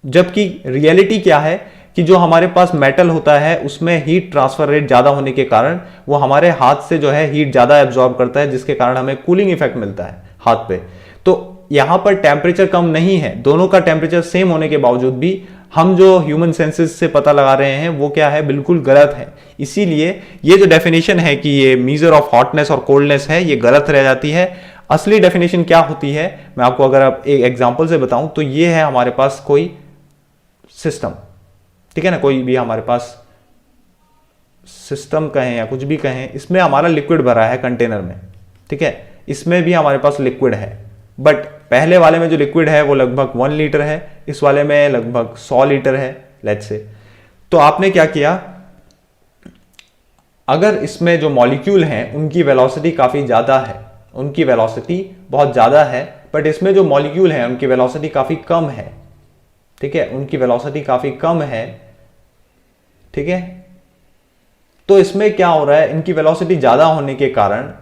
[SPEAKER 1] जबकि रियलिटी क्या है कि जो हमारे पास मेटल होता है उसमें हीट ट्रांसफर रेट ज्यादा होने के कारण वो हमारे हाथ से जो है हीट ज्यादा एब्जॉर्ब करता है, जिसके कारण हमें कूलिंग इफेक्ट मिलता है हाथ पे। तो यहां पर टेम्परेचर कम नहीं है, दोनों का टेम्परेचर सेम होने के बावजूद भी हम जो ह्यूमन सेंसेस से पता लगा रहे हैं वो क्या है, बिल्कुल गलत है। इसीलिए ये जो डेफिनेशन है कि ये मीजर ऑफ हॉटनेस और कोल्डनेस है, ये गलत रह जाती है। असली डेफिनेशन क्या होती है, मैं आपको अगर आप एक एग्जांपल से बताऊं तो ये है हमारे पास कोई सिस्टम, ठीक है ना, कोई भी हमारे पास सिस्टम कहें या कुछ भी कहें, इसमें हमारा लिक्विड भरा है कंटेनर में, ठीक है, इसमें भी हमारे पास लिक्विड है, बट पहले वाले में जो लिक्विड है वो लगभग 1 लीटर है, इस वाले में लगभग 100 लीटर है, लेट्स से। तो आपने क्या किया, अगर इसमें जो मॉलिक्यूल हैं उनकी वेलोसिटी काफी ज्यादा है, उनकी वेलोसिटी बहुत ज्यादा है, बट इसमें जो मॉलिक्यूल हैं उनकी वेलोसिटी काफी कम है, ठीक है, उनकी वेलोसिटी काफी कम है, ठीक है। तो इसमें क्या हो रहा है, इनकी वेलोसिटी ज्यादा होने के कारण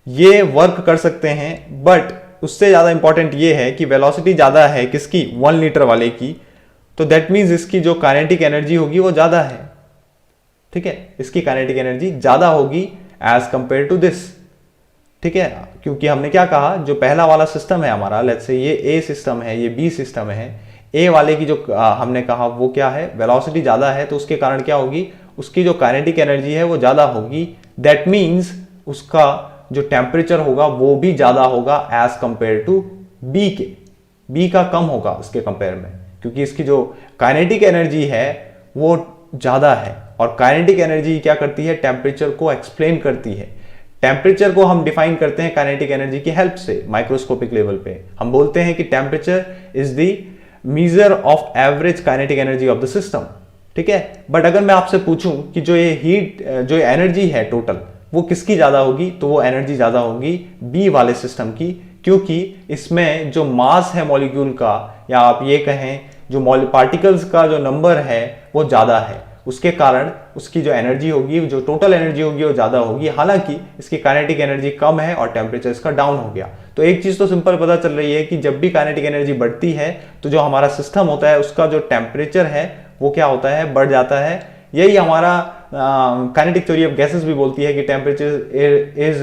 [SPEAKER 1] ये वर्क कर सकते हैं, बट उससे ज्यादा इंपॉर्टेंट ये है कि वेलोसिटी ज्यादा है किसकी, 1 लीटर वाले की, तो दैट मीन्स इसकी जो काइनेटिक एनर्जी होगी वो ज्यादा है, ठीक है, इसकी काइनेटिक एनर्जी ज्यादा होगी एज कंपेयर टू दिस, ठीक है। क्योंकि हमने क्या कहा, जो पहला वाला सिस्टम है हमारा, लेट्स से ये ए सिस्टम है, ये बी सिस्टम है, ए वाले की जो हमने कहा वो क्या है, वेलोसिटी ज्यादा है, तो उसके कारण क्या होगी, उसकी जो काइनेटिक एनर्जी है वो ज्यादा होगी, दैट मीन्स उसका जो टेम्परेचर होगा वो भी ज्यादा होगा एज कंपेयर टू बी के, बी का कम होगा उसके कंपेयर में, क्योंकि इसकी जो काइनेटिक एनर्जी है वो ज्यादा है। और काइनेटिक एनर्जी क्या करती है, टेम्परेचर को एक्सप्लेन करती है। टेम्परेचर को हम डिफाइन करते हैं काइनेटिक एनर्जी की हेल्प से, माइक्रोस्कोपिक लेवल पे हम बोलते हैं कि temperature is the measure of average kinetic energy of the system, ठीक है। बट अगर मैं आपसे पूछूं कि जो ये हीट, जो एनर्जी है टोटल, वो किसकी ज्यादा होगी, तो वो एनर्जी ज्यादा होगी बी वाले सिस्टम की, क्योंकि इसमें जो मास है मॉलिक्यूल का, या आप ये कहें जो पार्टिकल्स का जो नंबर है वो ज्यादा है, उसके कारण उसकी जो एनर्जी होगी, जो टोटल एनर्जी होगी वो ज्यादा होगी। हालांकि इसकी काइनेटिक एनर्जी कम है और टेम्परेचर इसका डाउन हो गया। तो एक चीज तो सिंपल पता चल रही है कि जब भी काइनेटिक एनर्जी बढ़ती है तो जो हमारा सिस्टम होता है उसका जो टेम्परेचर है वो क्या होता है, बढ़ जाता है। यही हमारा काइनेटिक थ्योरी ऑफ गैसेस भी बोलती है कि temperature is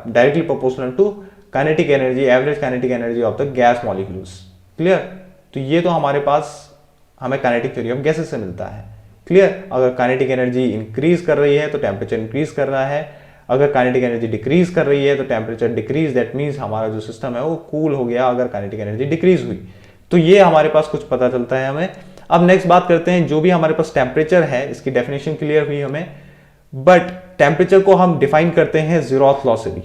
[SPEAKER 1] directly proportional to kinetic energy, average kinetic energy of the gas molecules. Clear, तो ये तो हमारे पास हमें काइनेटिक थ्योरी ऑफ गैसेस से मिलता है। क्लियर, अगर काइनेटिक एनर्जी इंक्रीज कर रही है तो टेम्परेचर इंक्रीज कर रहा है, अगर काइनेटिक एनर्जी डिक्रीज कर रही है तो टेम्परेचर डिक्रीज, दैट मीन्स हमारा जो सिस्टम है वो कूल हो गया अगर काइनेटिक एनर्जी डिक्रीज हुई। तो ये हमारे पास कुछ पता चलता है हमें। अब नेक्स्ट बात करते हैं, जो भी हमारे पास टेम्परेचर है, इसकी डेफिनेशन क्लियर हुई हमें, बट टेम्परेचर को हम डिफाइन करते हैं ज़ीरोथ लॉ से भी।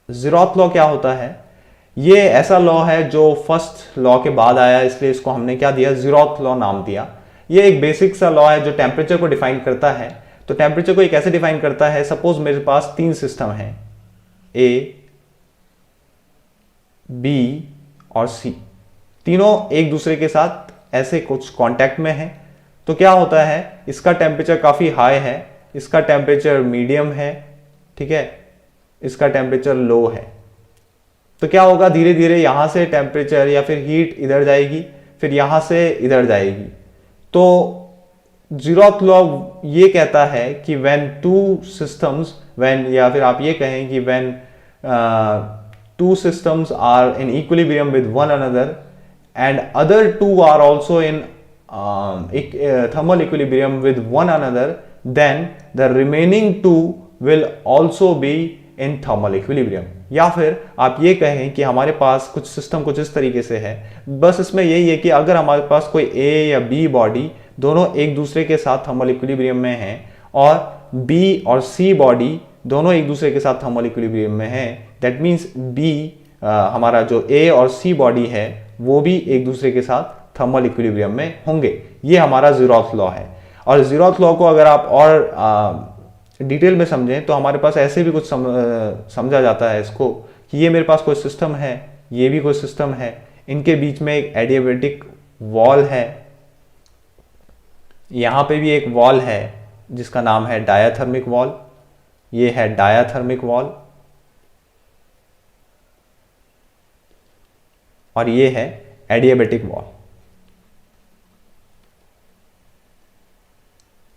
[SPEAKER 1] ज़ीरोथ लॉ क्या होता है, ये ऐसा लॉ है जो फर्स्ट लॉ के बाद आया, इसलिए इसको हमने क्या दिया, ज़ीरोथ लॉ नाम दिया। ये एक बेसिक सा लॉ है जो टेम्परेचर को डिफाइन करता है। तो टेम्परेचर को ये कैसे डिफाइन करता है, सपोज मेरे पास 3 सिस्टम है, ए, बी और सी, तीनों एक दूसरे के साथ ऐसे कुछ कांटेक्ट में हैं। तो क्या होता है, इसका टेम्परेचर काफी हाई है, इसका टेम्परेचर मीडियम है, ठीक है, इसका टेम्परेचर लो है। तो क्या होगा, धीरे धीरे यहां से टेम्परेचर या फिर हीट इधर जाएगी, फिर यहां से इधर जाएगी। तो ज़ीरोथ लॉ ये कहता है कि व्हेन टू सिस्टम्स, व्हेन, या फिर आप ये कहें कि when two systems are in equilibrium with one another and other two are also in thermal equilibrium with one another, then the remaining two will also be in thermal equilibrium। या फिर आप ये कहें कि हमारे पास कुछ सिस्टम कुछ इस तरीके से है, बस इसमें यही है कि अगर हमारे पास कोई ए या बी बॉडी दोनों एक दूसरे के साथ थर्मल इक्विलिब्रियम में हैं और बी और सी बॉडी दोनों एक दूसरे के साथ थर्मल इक्विलिब्रियम में है, दैट मीन्स बी, हमारा जो ए और सी बॉडी है वो भी एक दूसरे के साथ थर्मल इक्विलिब्रियम में होंगे। ये हमारा ज़ीरोथ लॉ है। और ज़ीरोथ लॉ को अगर आप और डिटेल में समझें तो हमारे पास ऐसे भी कुछ समझा जाता है इसको कि ये मेरे पास कोई सिस्टम है, ये भी कोई सिस्टम है, इनके बीच में एक एडियाबेटिक वॉल है, यहां पे भी एक वॉल है जिसका नाम है डायाथर्मिक वॉल, ये है डायाथर्मिक वॉल, और ये है एडियाबेटिक वॉल।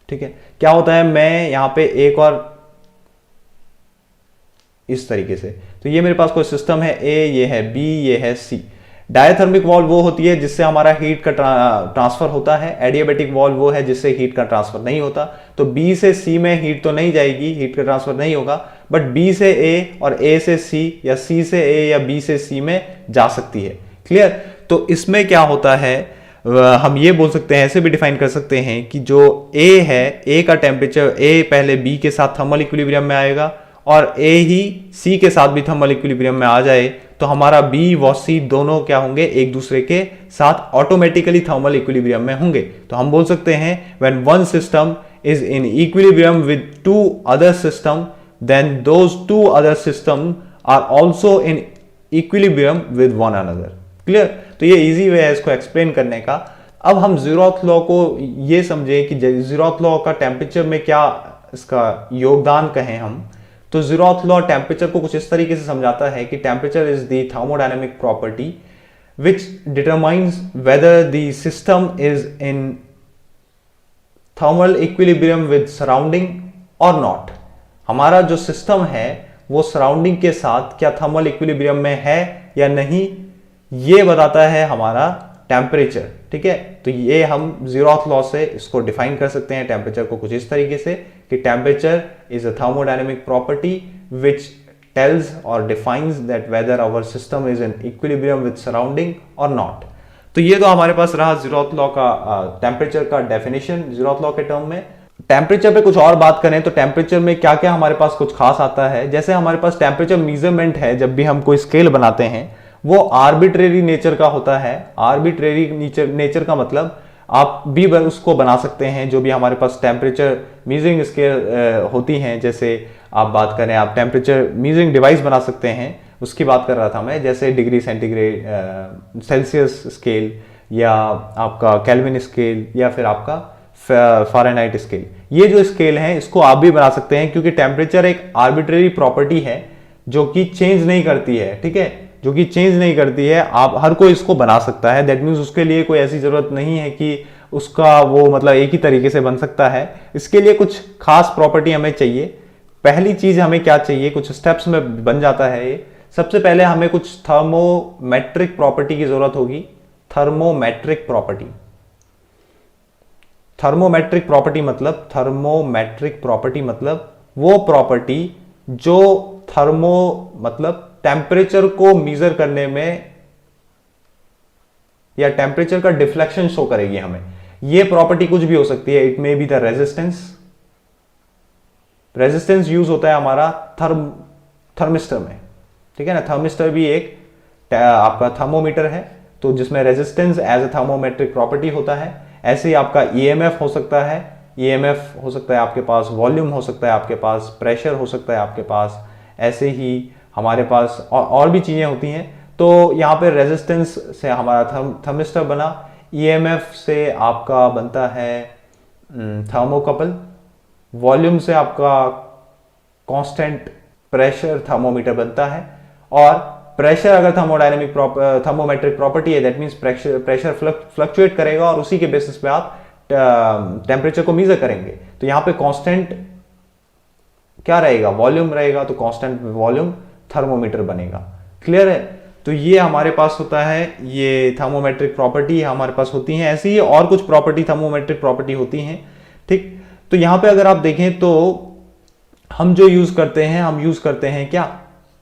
[SPEAKER 1] ठीक है, क्या होता है, मैं यहां पे एक और इस तरीके से, तो ये मेरे पास कोई सिस्टम है ए, ये है बी, ये है सी। डायथर्मिक वॉल वो होती है जिससे हमारा हीट का ट्रांसफर होता है, एडियाबेटिक वॉल वो है जिससे हीट का ट्रांसफर नहीं होता। तो बी से सी में हीट तो नहीं जाएगी, हीट का ट्रांसफर नहीं होगा, बट बी से ए और ए से सी या सी से ए या बी से सी में जा सकती है। क्लियर? तो इसमें क्या होता है, हम ये बोल सकते हैं, ऐसे भी डिफाइन कर सकते हैं कि जो ए है, ए का टेम्परेचर, ए पहले बी के साथ थर्मल इक्विलिब्रियम में आएगा और ए ही सी के साथ भी थर्मल इक्विलिब्रियम में आ जाए, तो हमारा बी व सी दोनों क्या होंगे, एक दूसरे के साथ ऑटोमेटिकली थर्मल इक्विलिब्रियम में होंगे। तो हम बोल सकते हैं when one system is in equilibrium with two other system, then those two other system are also in equilibrium with one another. Clear? तो ये इजी वे है इसको एक्सप्लेन करने का। अब हम ज़ीरोथ लॉ को ये समझें कि ज़ीरोथ लॉ का टेम्परेचर में क्या इसका योगदान कहें हम, तो ज़ीरोथ लॉ टेम्परेचर को कुछ इस तरीके से समझाता है कि temperature is the thermodynamic property which determines whether the system is in thermal equilibrium with surrounding or not. हमारा जो सिस्टम है वो सराउंडिंग के साथ क्या थर्मल इक्विलिब्रियम में है या नहीं, ये बताता है हमारा टेम्परेचर। ठीक है, तो ये हम ज़ीरोथ लॉ से इसको डिफाइन कर सकते हैं टेम्परेचर को कुछ इस तरीके से कि temperature is a thermodynamic property which tells or defines that whether our system is in equilibrium with surrounding or not. तो ये तो हमारे पास रहा ज़ीरोथ लॉ का टेम्परेचर का डेफिनेशन ज़ीरोथ लॉ के टर्म में। टेम्परेचर पे कुछ और बात करें तो टेम्परेचर में क्या क्या हमारे पास कुछ खास आता है। जैसे हमारे पास टेम्परेचर मेजरमेंट है, जब भी हम कोई स्केल बनाते हैं वो आर्बिट्रेरी नेचर का होता है। आर्बिट्रेरी नेचर का मतलब आप भी उसको बना सकते हैं, जो भी हमारे पास टेम्परेचर मीजरिंग स्केल होती हैं, जैसे आप बात करें, आप टेम्परेचर मीजरिंग डिवाइस बना सकते हैं, उसकी बात कर रहा था मैं, जैसे डिग्री सेंटीग्रेड, सेल्सियस स्केल, या आपका केल्विन स्केल, या फिर आपका फ़ारेनहाइट स्केल। ये जो स्केल हैं इसको आप भी बना सकते हैं, क्योंकि टेम्परेचर एक आर्बिट्रेरी प्रॉपर्टी है जो कि चेंज नहीं करती है। ठीक है, जो कि चेंज नहीं करती है, आप हर कोई इसको बना सकता है। दैट मीन्स उसके लिए कोई ऐसी जरूरत नहीं है कि उसका वो मतलब एक ही तरीके से बन सकता है। इसके लिए कुछ खास प्रॉपर्टी हमें चाहिए। पहली चीज हमें क्या चाहिए, कुछ स्टेप्स में बन जाता है ये। सबसे पहले हमें कुछ थर्मोमेट्रिक प्रॉपर्टी की जरूरत होगी। थर्मोमेट्रिक प्रॉपर्टी, थर्मोमेट्रिक प्रॉपर्टी मतलब वो प्रॉपर्टी जो मतलब टेम्परेचर को मीजर करने में या टेम्परेचर का डिफ्लेक्शन शो करेगी हमें। ये प्रॉपर्टी कुछ भी हो सकती है। It may be the resistance use होता है हमारा थर्मिस्टर में। ठीक है ना, थर्मिस्टर भी एक आपका थर्मोमीटर है, तो जिसमें resistance as a thermometric property होता है। ऐसे ही आपका ईएमएफ हो सकता है, ईएमएफ हो सकता है आपके पास, वॉल्यूम हो सकता है आपके पास, प्रेशर हो सकता है आपके पास। ऐसे ही हमारे पास और भी चीज़ें होती हैं। तो यहाँ पे रेजिस्टेंस से हमारा थर्मिस्टर बना, ईएमएफ से आपका बनता है थर्मोकपल, वॉल्यूम से आपका कांस्टेंट प्रेशर थर्मोमीटर बनता है, और प्रेशर अगर थर्मोमेट्रिक प्रॉपर्टी है, दैट मीन्स प्रेशर फ्लक्चुएट करेगा और उसी के बेसिस पे आप टेम्परेचर को मीजर करेंगे। तो यहाँ पे कांस्टेंट क्या रहेगा, वॉल्यूम रहेगा, तो कांस्टेंट वॉल्यूम थर्मोमीटर बनेगा। क्लियर है? तो ये हमारे पास होता है, ये थर्मोमेट्रिक प्रॉपर्टी हमारे पास होती हैं। ऐसे ही और कुछ प्रॉपर्टी थर्मोमेट्रिक प्रॉपर्टी होती हैं। ठीक, तो यहाँ पे अगर आप देखें तो हम जो यूज करते हैं, हम यूज करते हैं क्या,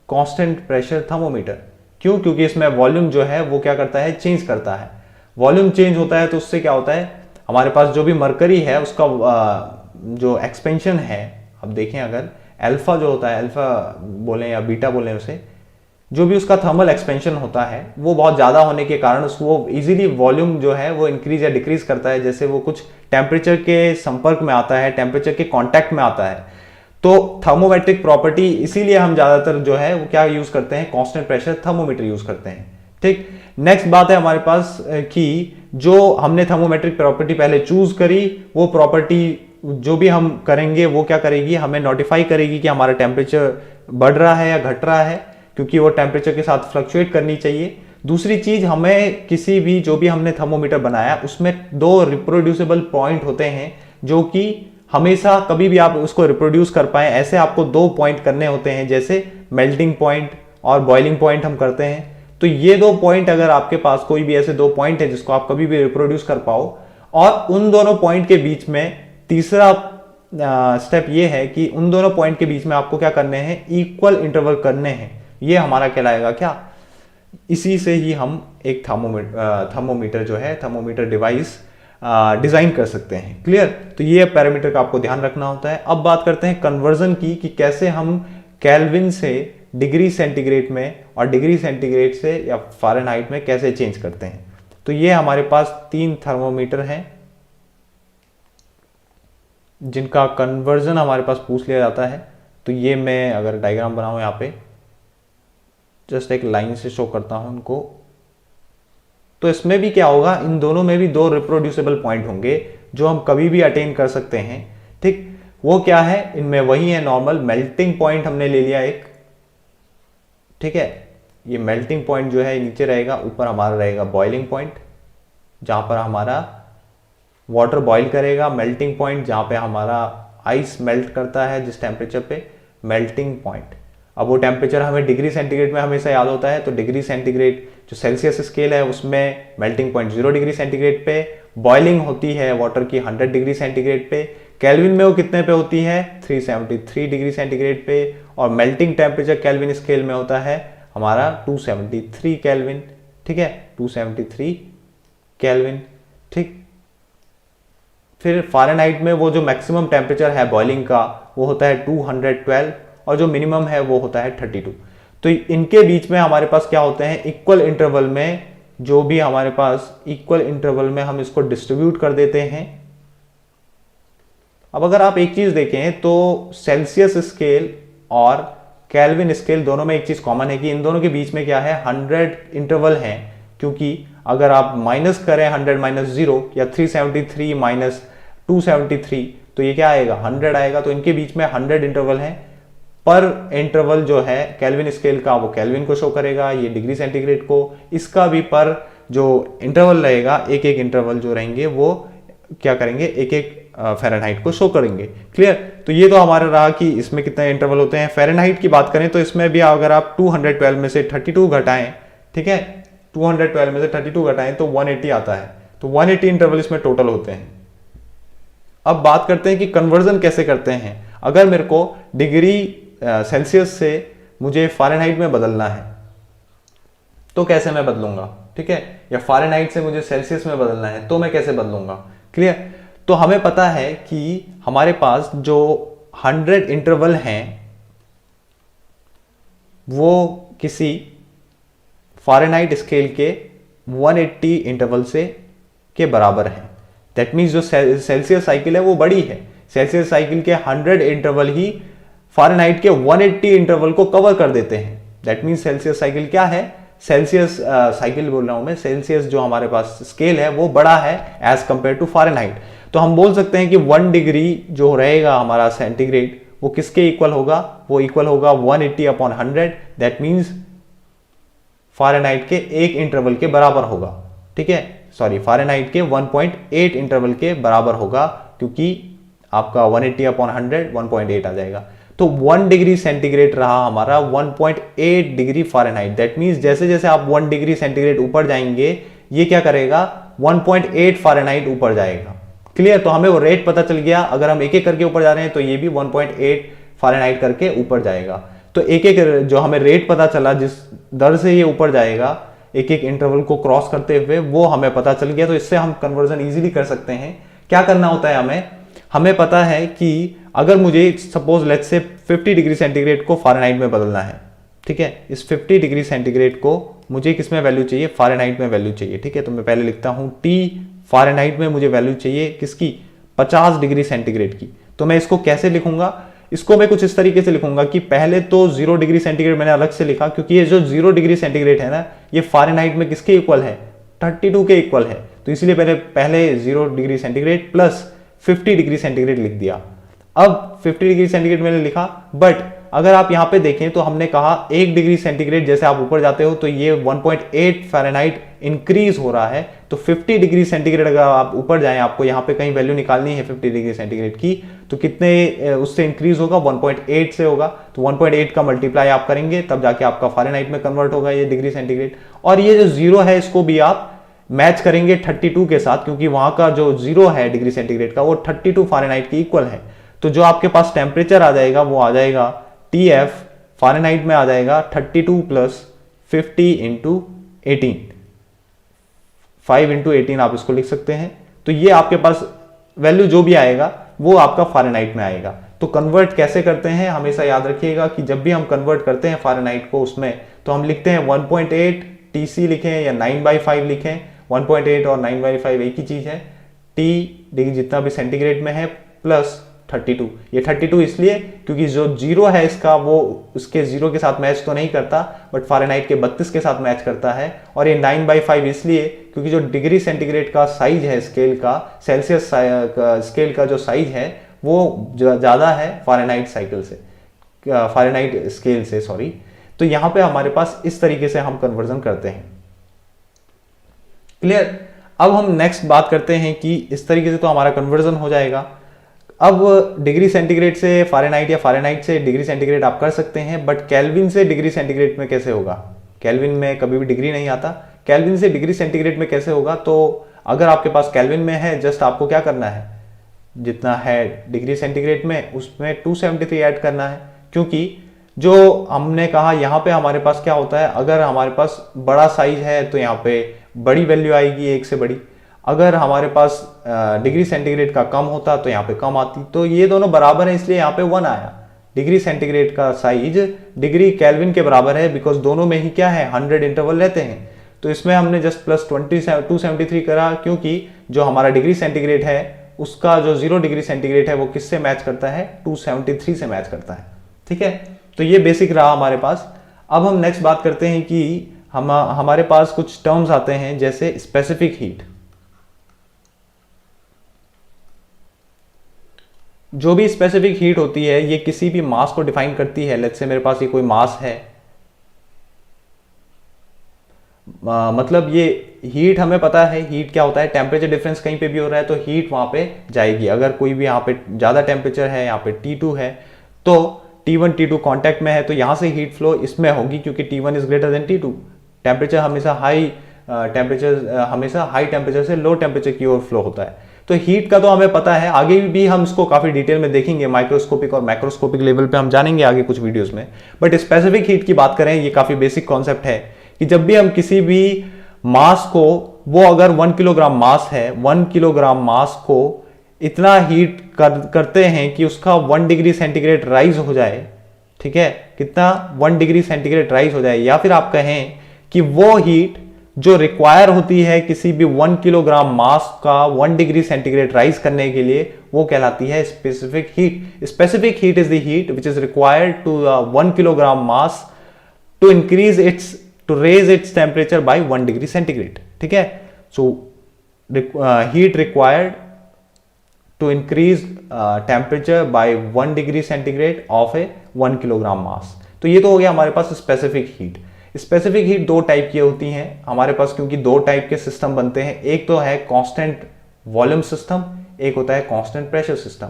[SPEAKER 1] कांस्टेंट प्रेशर थर्मोमीटर। क्यों? क्योंकि इसमें वॉल्यूम जो है वो क्या करता है, चेंज करता है। वॉल्यूम चेंज होता है तो उससे क्या होता है, हमारे पास जो भी मरकरी है उसका जो एक्सपेंशन है, अब देखें अगर अल्फा जो होता है, अल्फा बोलें या बीटा बोलें उसे, जो भी उसका थर्मल एक्सपेंशन होता है वो बहुत ज़्यादा होने के कारण वो इजीली वॉल्यूम जो है वो इंक्रीज या डिक्रीज करता है, जैसे वो कुछ टेम्परेचर के संपर्क में आता है, टेम्परेचर के कांटेक्ट में आता है। तो थर्मोमेट्रिक प्रॉपर्टी इसीलिए हम ज्यादातर जो है वो क्या यूज करते हैं, कांस्टेंट प्रेशर थर्मोमीटर यूज करते हैं। ठीक, नेक्स्ट बात है हमारे पास कि जो हमने थर्मोमेट्रिक प्रॉपर्टी पहले चूज करी, वो प्रॉपर्टी जो भी हम करेंगे वो क्या करेगी, हमें नोटिफाई करेगी कि हमारा टेम्परेचर बढ़ रहा है या घट रहा है, क्योंकि वो टेम्परेचर के साथ फ्लक्चुएट करनी चाहिए। दूसरी चीज, हमें किसी भी जो भी हमने थर्मोमीटर बनाया उसमें 2 रिप्रोड्यूसिबल पॉइंट होते हैं, जो कि हमेशा कभी भी आप उसको रिप्रोड्यूस कर पाए ऐसे आपको 2 पॉइंट करने होते हैं, जैसे मेल्टिंग पॉइंट और बॉइलिंग पॉइंट हम करते हैं। तो ये 2 पॉइंट अगर आपके पास कोई भी ऐसे 2 पॉइंट है जिसको आप कभी भी रिप्रोड्यूस कर पाओ, और उन दोनों पॉइंट के बीच में तीसरा स्टेप ये है कि उन दोनों पॉइंट के बीच में आपको क्या करने हैं, इक्वल इंटरवल करने हैं। ये हमारा कहलाएगा क्या, इसी से ही हम एक थर्मोमीटर जो है, थर्मोमीटर डिवाइस डिजाइन कर सकते हैं। क्लियर, तो ये पैरामीटर का आपको ध्यान रखना होता है। अब बात करते हैं कन्वर्जन की, कि कैसे हम केल्विन से डिग्री सेंटीग्रेड में और डिग्री सेंटीग्रेड से या फ़ारेनहाइट में कैसे चेंज करते हैं। तो ये हमारे पास 3 थर्मोमीटर हैं जिनका कन्वर्जन हमारे पास पूछ लिया जाता है। तो ये मैं अगर डायग्राम बनाऊं यहाँ पे, जस्ट एक लाइन से शो करता हूं उनको, तो इसमें भी क्या होगा, इन दोनों में भी 2 रिप्रोड्यूसिबल पॉइंट होंगे जो हम कभी भी अटेन कर सकते हैं। ठीक, वो क्या है, इनमें वही है नॉर्मल मेल्टिंग पॉइंट हमने ले लिया एक। ठीक है, ये मेल्टिंग पॉइंट जो है नीचे रहेगा, ऊपर हमारा रहेगा बॉइलिंग पॉइंट जहां पर हमारा वाटर बॉईल करेगा, मेल्टिंग पॉइंट जहां पे हमारा आइस मेल्ट करता है जिस टेम्परेचर पे, मेल्टिंग पॉइंट। अब वो टेम्परेचर हमें डिग्री सेंटीग्रेड में हमेशा याद होता है, तो डिग्री सेंटीग्रेड जो सेल्सियस स्केल है उसमें मेल्टिंग पॉइंट 0 डिग्री सेंटीग्रेड पे, बॉइलिंग होती है वाटर की 100 डिग्री सेंटीग्रेड पे, केल्विन में वो कितने पे होती है, 373 डिग्री सेंटीग्रेड पे, और मेल्टिंग टेम्परेचर केल्विन स्केल में होता है हमारा 273 केल्विन। ठीक है, 273 केल्विन। ठीक, फिर फ़ारेनहाइट में वो जो मैक्सिमम टेम्परेचर है बॉइलिंग का वो होता है 212, और जो मिनिमम है वो होता है 32। तो इनके बीच में हमारे पास क्या होते हैं, इक्वल इंटरवल में, जो भी हमारे पास इक्वल इंटरवल में हम इसको डिस्ट्रीब्यूट कर देते हैं। अब अगर आप एक चीज देखें तो सेल्सियस स्केल और केल्विन स्केल दोनों में एक चीज कॉमन है कि इन दोनों के बीच में क्या है, 100 इंटरवल है, क्योंकि अगर आप माइनस करें 100 माइनस 0 या 373 माइनस 273 तो ये क्या आएगा, 100 आएगा। तो इनके बीच में 100 इंटरवल है। पर इंटरवल जो है केल्विन स्केल का वो केल्विन को शो करेगा, ये डिग्री सेंटीग्रेड को, इसका भी पर जो इंटरवल रहेगा, एक एक इंटरवल जो रहेंगे वो क्या करेंगे, एक एक फ़ारेनहाइट को शो करेंगे। क्लियर, तो ये तो हमारा रहा कि इसमें कितने इंटरवल होते हैं। फ़ारेनहाइट की बात करें तो इसमें भी अगर आप 212 में से 32 घटाएं, ठीक है, 212 में से 32 घटाएं तो 180 आता है। तो 180 इंटरवल इसमें टोटल होते हैं। अब बात करते हैं कि कन्वर्जन कैसे करते हैं। अगर मेरे को डिग्री सेल्सियस से मुझे फ़ारेनहाइट में बदलना है तो कैसे मैं बदलूंगा, ठीक है, या फ़ारेनहाइट से मुझे सेल्सियस में बदलना है तो मैं कैसे बदलूंगा। क्लियर, तो हमें पता है कि हमारे पास जो 100 इंटरवल हैं वो किसी फ़ारेनहाइट स्केल के 180 इंटरवल से के बराबर है। दैट मीन्स जो सेल्सियस साइकिल है वो बड़ी है, सेल्सियस साइकिल के 100 इंटरवल ही फ़ारेनहाइट के 180 इंटरवल को कवर कर देते हैं। दैट मीन्स सेल्सियस साइकिल क्या है, सेल्सियस साइकिल बोल रहा हूं मैं, सेल्सियस जो हमारे पास स्केल है वो बड़ा है एज कंपेयर टू फ़ारेनहाइट। तो हम बोल सकते हैं कि 1 डिग्री जो रहेगा हमारा सेंटीग्रेड वो किसके इक्वल होगा, वो इक्वल होगा 180 अपॉन 100। दैट मीन्स फ़ारेनहाइट के एक इंटरवल के बराबर होगा। ठीक है, सॉरी, फ़ारेनहाइट के 1.8 इंटरवल के बराबर होगा, क्योंकि आपका 180 अपॉन 100 1.8 आ जाएगा। तो 1 डिग्री सेंटीग्रेड रहा हमारा 1.8 डिग्री फ़ारेनहाइट। दैट मीन्स जैसे जैसे आप 1 डिग्री सेंटीग्रेड ऊपर जाएंगे ये क्या करेगा, 1.8 फ़ारेनहाइट ऊपर जाएगा। क्लियर, तो हमें वो रेट पता चल गया। अगर हम एक एक करके ऊपर जा रहे हैं तो ये भी 1.8 फ़ारेनहाइट करके ऊपर जाएगा। तो एक एक जो हमें रेट पता चला जिस दर से ये ऊपर जाएगा एक एक इंटरवल को क्रॉस करते हुए, वो हमें पता चल गया। तो इससे हम कन्वर्जन इजीली कर सकते हैं। क्या करना होता है, हमें पता है कि अगर मुझे suppose let's say 50 degree centigrade को फ़ारेनहाइट में बदलना है, ठीक है, इस 50 डिग्री सेंटीग्रेड को मुझे किस में वैल्यू चाहिए, फ़ारेनहाइट में वैल्यू चाहिए। ठीक है, तो मैं पहले लिखता हूं T फ़ारेनहाइट में मुझे वैल्यू चाहिए किसकी, 50 डिग्री सेंटीग्रेड की। तो मैं इसको कैसे लिखूंगा, इसको मैं कुछ इस तरीके से लिखूंगा कि पहले तो 0 डिग्री सेंटीग्रेड मैंने अलग से लिखा, क्योंकि ये जो 0 डिग्री सेंटीग्रेड है ना, ये फ़ारेनहाइट में किसके इक्वल है, 32 के इक्वल है। तो इसलिए पहले 0 degree centigrade plus 50 degree centigrade लिख दिया। अब 50 डिग्री सेंटीग्रेड मैंने लिखा, बट अगर आप यहां पे देखें तो हमने कहा 1 डिग्री सेंटीग्रेड जैसे आप ऊपर जाते हो तो ये 1.8 फ़ारेनहाइट इंक्रीज हो रहा है। तो 50 डिग्री सेंटीग्रेड अगर आप ऊपर जाएं, आपको यहां पे कहीं वैल्यू निकालनी है 50 डिग्री सेंटीग्रेड की, तो कितने उससे इंक्रीज होगा, 1.8 से होगा। तो 1.8 का मल्टीप्लाई आप करेंगे तब जाके आपका फ़ारेनहाइट में कन्वर्ट होगा ये डिग्री सेंटीग्रेड। और ये जो जीरो है इसको भी आप मैच करेंगे 32 के साथ, क्योंकि वहां का जो जीरो है डिग्री सेंटीग्रेड का वो 32 फ़ारेनहाइट के इक्वल है। तो जो आपके पास टेम्परेचर आ जाएगा वो आ जाएगा TF फ़ारेनहाइट में आ जाएगा 32 प्लस 50 इंटू 18, 5 इंटू 18 आप इसको लिख सकते हैं। तो ये आपके पास वैल्यू जो भी आएगा वो आपका फ़ारेनहाइट में आएगा। तो कन्वर्ट कैसे करते हैं, हमेशा याद रखिएगा कि जब भी हम कन्वर्ट करते हैं फ़ारेनहाइट को उसमें, तो हम लिखते हैं 1.8 TC लिखें या 9/5 लिखें। 1.8 और 9/5 एक ही चीज है। T डिग्री जितना भी सेंटीग्रेड में है प्लस 32। ये 32 इसलिए क्योंकि जो जीरो है इसका वो उसके जीरो के साथ मैच तो नहीं करता, बट फ़ारेनहाइट के 32 के साथ मैच करता है। और ये 9/5 इसलिए क्योंकि जो डिग्री सेंटीग्रेड का साइज है स्केल का, सेल्सियस स्केल का जो साइज है वो ज़्यादा है फ़ारेनहाइट साइकिल से, फ़ारेनहाइट स्केल से, सॉरी। तो यहां पे हमारे पास इस तरीके से हम कन्वर्जन करते हैं। क्लियर। अब हम नेक्स्ट बात करते हैं कि इस तरीके से तो हमारा कन्वर्जन हो जाएगा। अब डिग्री सेंटीग्रेड से फ़ारेनहाइट या फ़ारेनहाइट से डिग्री सेंटीग्रेड आप कर सकते हैं, बट केल्विन से डिग्री सेंटीग्रेड में कैसे होगा, केल्विन में कभी भी डिग्री नहीं आता। केल्विन से डिग्री सेंटीग्रेड में कैसे होगा, तो अगर आपके पास केल्विन में है, जस्ट आपको क्या करना है, जितना है डिग्री सेंटीग्रेड में उसमें 273 ऐड करना है। क्योंकि जो हमने कहा यहाँ पे हमारे पास क्या होता है, अगर हमारे पास बड़ा साइज है तो यहाँ पे बड़ी वैल्यू आएगी, एक से बड़ी। अगर हमारे पास डिग्री सेंटीग्रेड का कम होता तो यहाँ पे कम आती। तो ये दोनों बराबर है इसलिए यहाँ पे 1 आया। डिग्री सेंटीग्रेड का साइज डिग्री केल्विन के बराबर है, बिकॉज दोनों में ही क्या है, 100 इंटरवल रहते हैं। तो इसमें हमने जस्ट प्लस 273 करा, क्योंकि जो हमारा डिग्री सेंटीग्रेड है उसका जो 0 डिग्री सेंटीग्रेड है वो किससे मैच करता है, 273 से मैच करता है। ठीक है, तो ये बेसिक रहा हमारे पास। अब हम नेक्स्ट बात करते हैं कि हमारे पास कुछ टर्म्स आते हैं जैसे स्पेसिफिक हीट। जो भी स्पेसिफिक हीट होती है ये किसी भी मास को डिफाइन करती है। लेट्स से मेरे पास ये कोई मास है, मतलब ये हीट हमें पता है हीट क्या होता है, टेम्परेचर डिफरेंस कहीं पे भी हो रहा है तो हीट वहां पे जाएगी। अगर कोई भी यहाँ पे ज्यादा टेम्परेचर है, यहाँ पे T2 है, तो T1 T2 कांटेक्ट में है तो यहां से हीट फ्लो इसमें होगी, क्योंकि T1 is greater than T2। Temperature हमेशा हाई टेम्परेचर से लो टेम्परेचर की ओर फ्लो होता है। तो हीट का तो हमें पता है, आगे भी हम इसको काफी डिटेल में देखेंगे, माइक्रोस्कोपिक और मैक्रोस्कोपिक लेवल पे हम जानेंगे आगे कुछ वीडियोस में। बट स्पेसिफिक हीट की बात करें, ये काफी बेसिक कॉन्सेप्ट है कि जब भी हम किसी भी मास को, वो अगर 1 किलोग्राम मास है, 1 किलोग्राम मास को इतना हीट करते हैं कि उसका 1 डिग्री सेंटीग्रेड राइज हो जाए। ठीक है, कितना, 1 डिग्री सेंटीग्रेड राइज हो जाए, या फिर आप कहें कि वो हीट जो रिक्वायर होती है किसी भी 1 किलोग्राम मास का 1 डिग्री सेंटीग्रेड राइज करने के लिए, वो कहलाती है specific heat. Specific heat is the heat which is required to 1 kilogram mass to raise its temperature by 1 degree centigrade. ठीक है, so heat required to increase temperature by 1 degree centigrade of a 1 kilogram मास। तो ये तो हो गया हमारे पास specific heat. Specific heat दो type की होती हैं हमारे पास, क्योंकि दो टाइप के सिस्टम बनते हैं। एक तो है कांस्टेंट वॉल्यूम सिस्टम, एक होता है कांस्टेंट प्रेशर सिस्टम।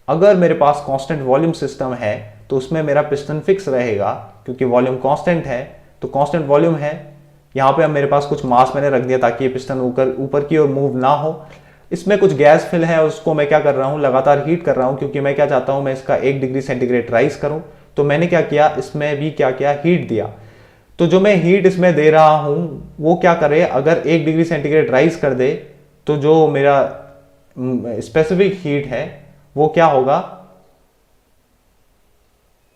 [SPEAKER 1] अगर मेरे पास कांस्टेंट वॉल्यूम सिस्टम है तो उसमें मेरा पिस्टन फिक्स रहेगा, क्योंकि वॉल्यूम कांस्टेंट है। तो कांस्टेंट वॉल्यूम है, यहाँ पे अब मेरे पास कुछ मास मैंने रख दिया ताकि ये पिस्टन ऊपर की ओर मूव ना हो। इसमें कुछ गैस फिल है, उसको मैं क्या कर रहा हूं, लगातार हीट कर रहा हूं, क्योंकि मैं क्या चाहता हूं, मैं इसका 1 डिग्री सेंटीग्रेड राइज करूं। तो मैंने क्या किया, इसमें भी क्या किया, हीट दिया। तो जो मैं हीट इसमें दे रहा हूं वो क्या करे, अगर 1 डिग्री सेंटीग्रेड राइज कर दे तो जो मेरा स्पेसिफिक हीट है वो क्या होगा,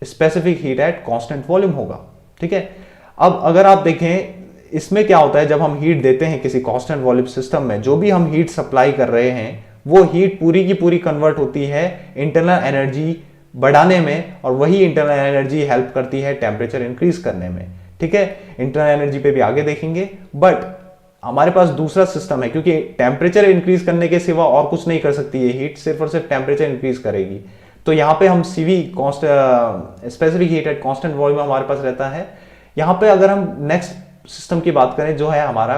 [SPEAKER 1] specific heat at constant volume होगा। ठीक है, अब अगर आप देखें इसमें क्या होता है, जब हम हीट देते हैं किसी कांस्टेंट वॉल्यूम सिस्टम में, जो भी हम हीट सप्लाई कर रहे हैं वो हीट पूरी की पूरी कन्वर्ट होती है इंटरनल एनर्जी बढ़ाने में, और वही इंटरनल एनर्जी हेल्प करती है टेम्परेचर इंक्रीज करने में। ठीक है, इंटरनल एनर्जी पे भी आगे देखेंगे। बट हमारे पास दूसरा सिस्टम है, क्योंकि टेम्परेचर इंक्रीज करने के सिवा और कुछ नहीं कर सकती ये हीट, सिर्फ और सिर्फ टेम्परेचर इंक्रीज करेगी। तो यहाँ पे हम CV specific heat at constant volume हमारे पास रहता है। यहाँ पे अगर हम नेक्स्ट सिस्टम की बात करें जो है हमारा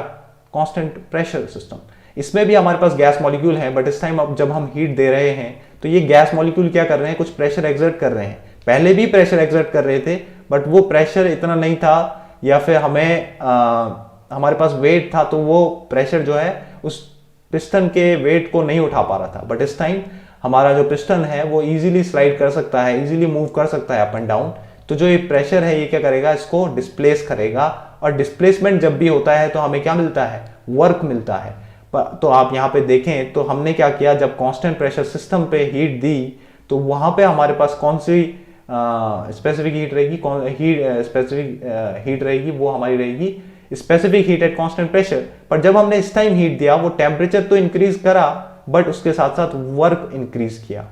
[SPEAKER 1] कांस्टेंट प्रेशर सिस्टम, इसमें भी हमारे पास गैस मॉलिक्यूल है, बट इस टाइम अब जब हम हीट दे रहे हैं तो ये गैस मॉलिक्यूल क्या कर रहे हैं, कुछ प्रेशर एक्सर्ट कर रहे हैं। पहले भी प्रेशर एक्सर्ट कर रहे थे, बट वो प्रेशर इतना नहीं था, या फिर हमारे पास वेट था, तो वो प्रेशर जो है उस पिस्टन के वेट को नहीं उठा पा रहा था। बट इस टाइम हमारा जो पिस्टन है वो इजीली स्लाइड कर सकता है, इजीली मूव कर सकता है अप एंड डाउन। तो जो ये प्रेशर है ये क्या करेगा, इसको डिस्प्लेस करेगा, और डिस्प्लेसमेंट जब भी होता है तो हमें क्या मिलता है, वर्क मिलता है। तो आप यहाँ पे देखें तो हमने क्या किया, जब कांस्टेंट प्रेशर सिस्टम पे हीट दी तो वहां पे हमारे पास कौन सी स्पेसिफिक हीट रहेगी, स्पेसिफिक हीट रहेगी, वो हमारी रहेगी specific heat at constant pressure. पर जब हमने इस टाइम हीट दिया वो टेम्परेचर तो इंक्रीज करा, बट उसके साथ साथ वर्क इंक्रीज किया,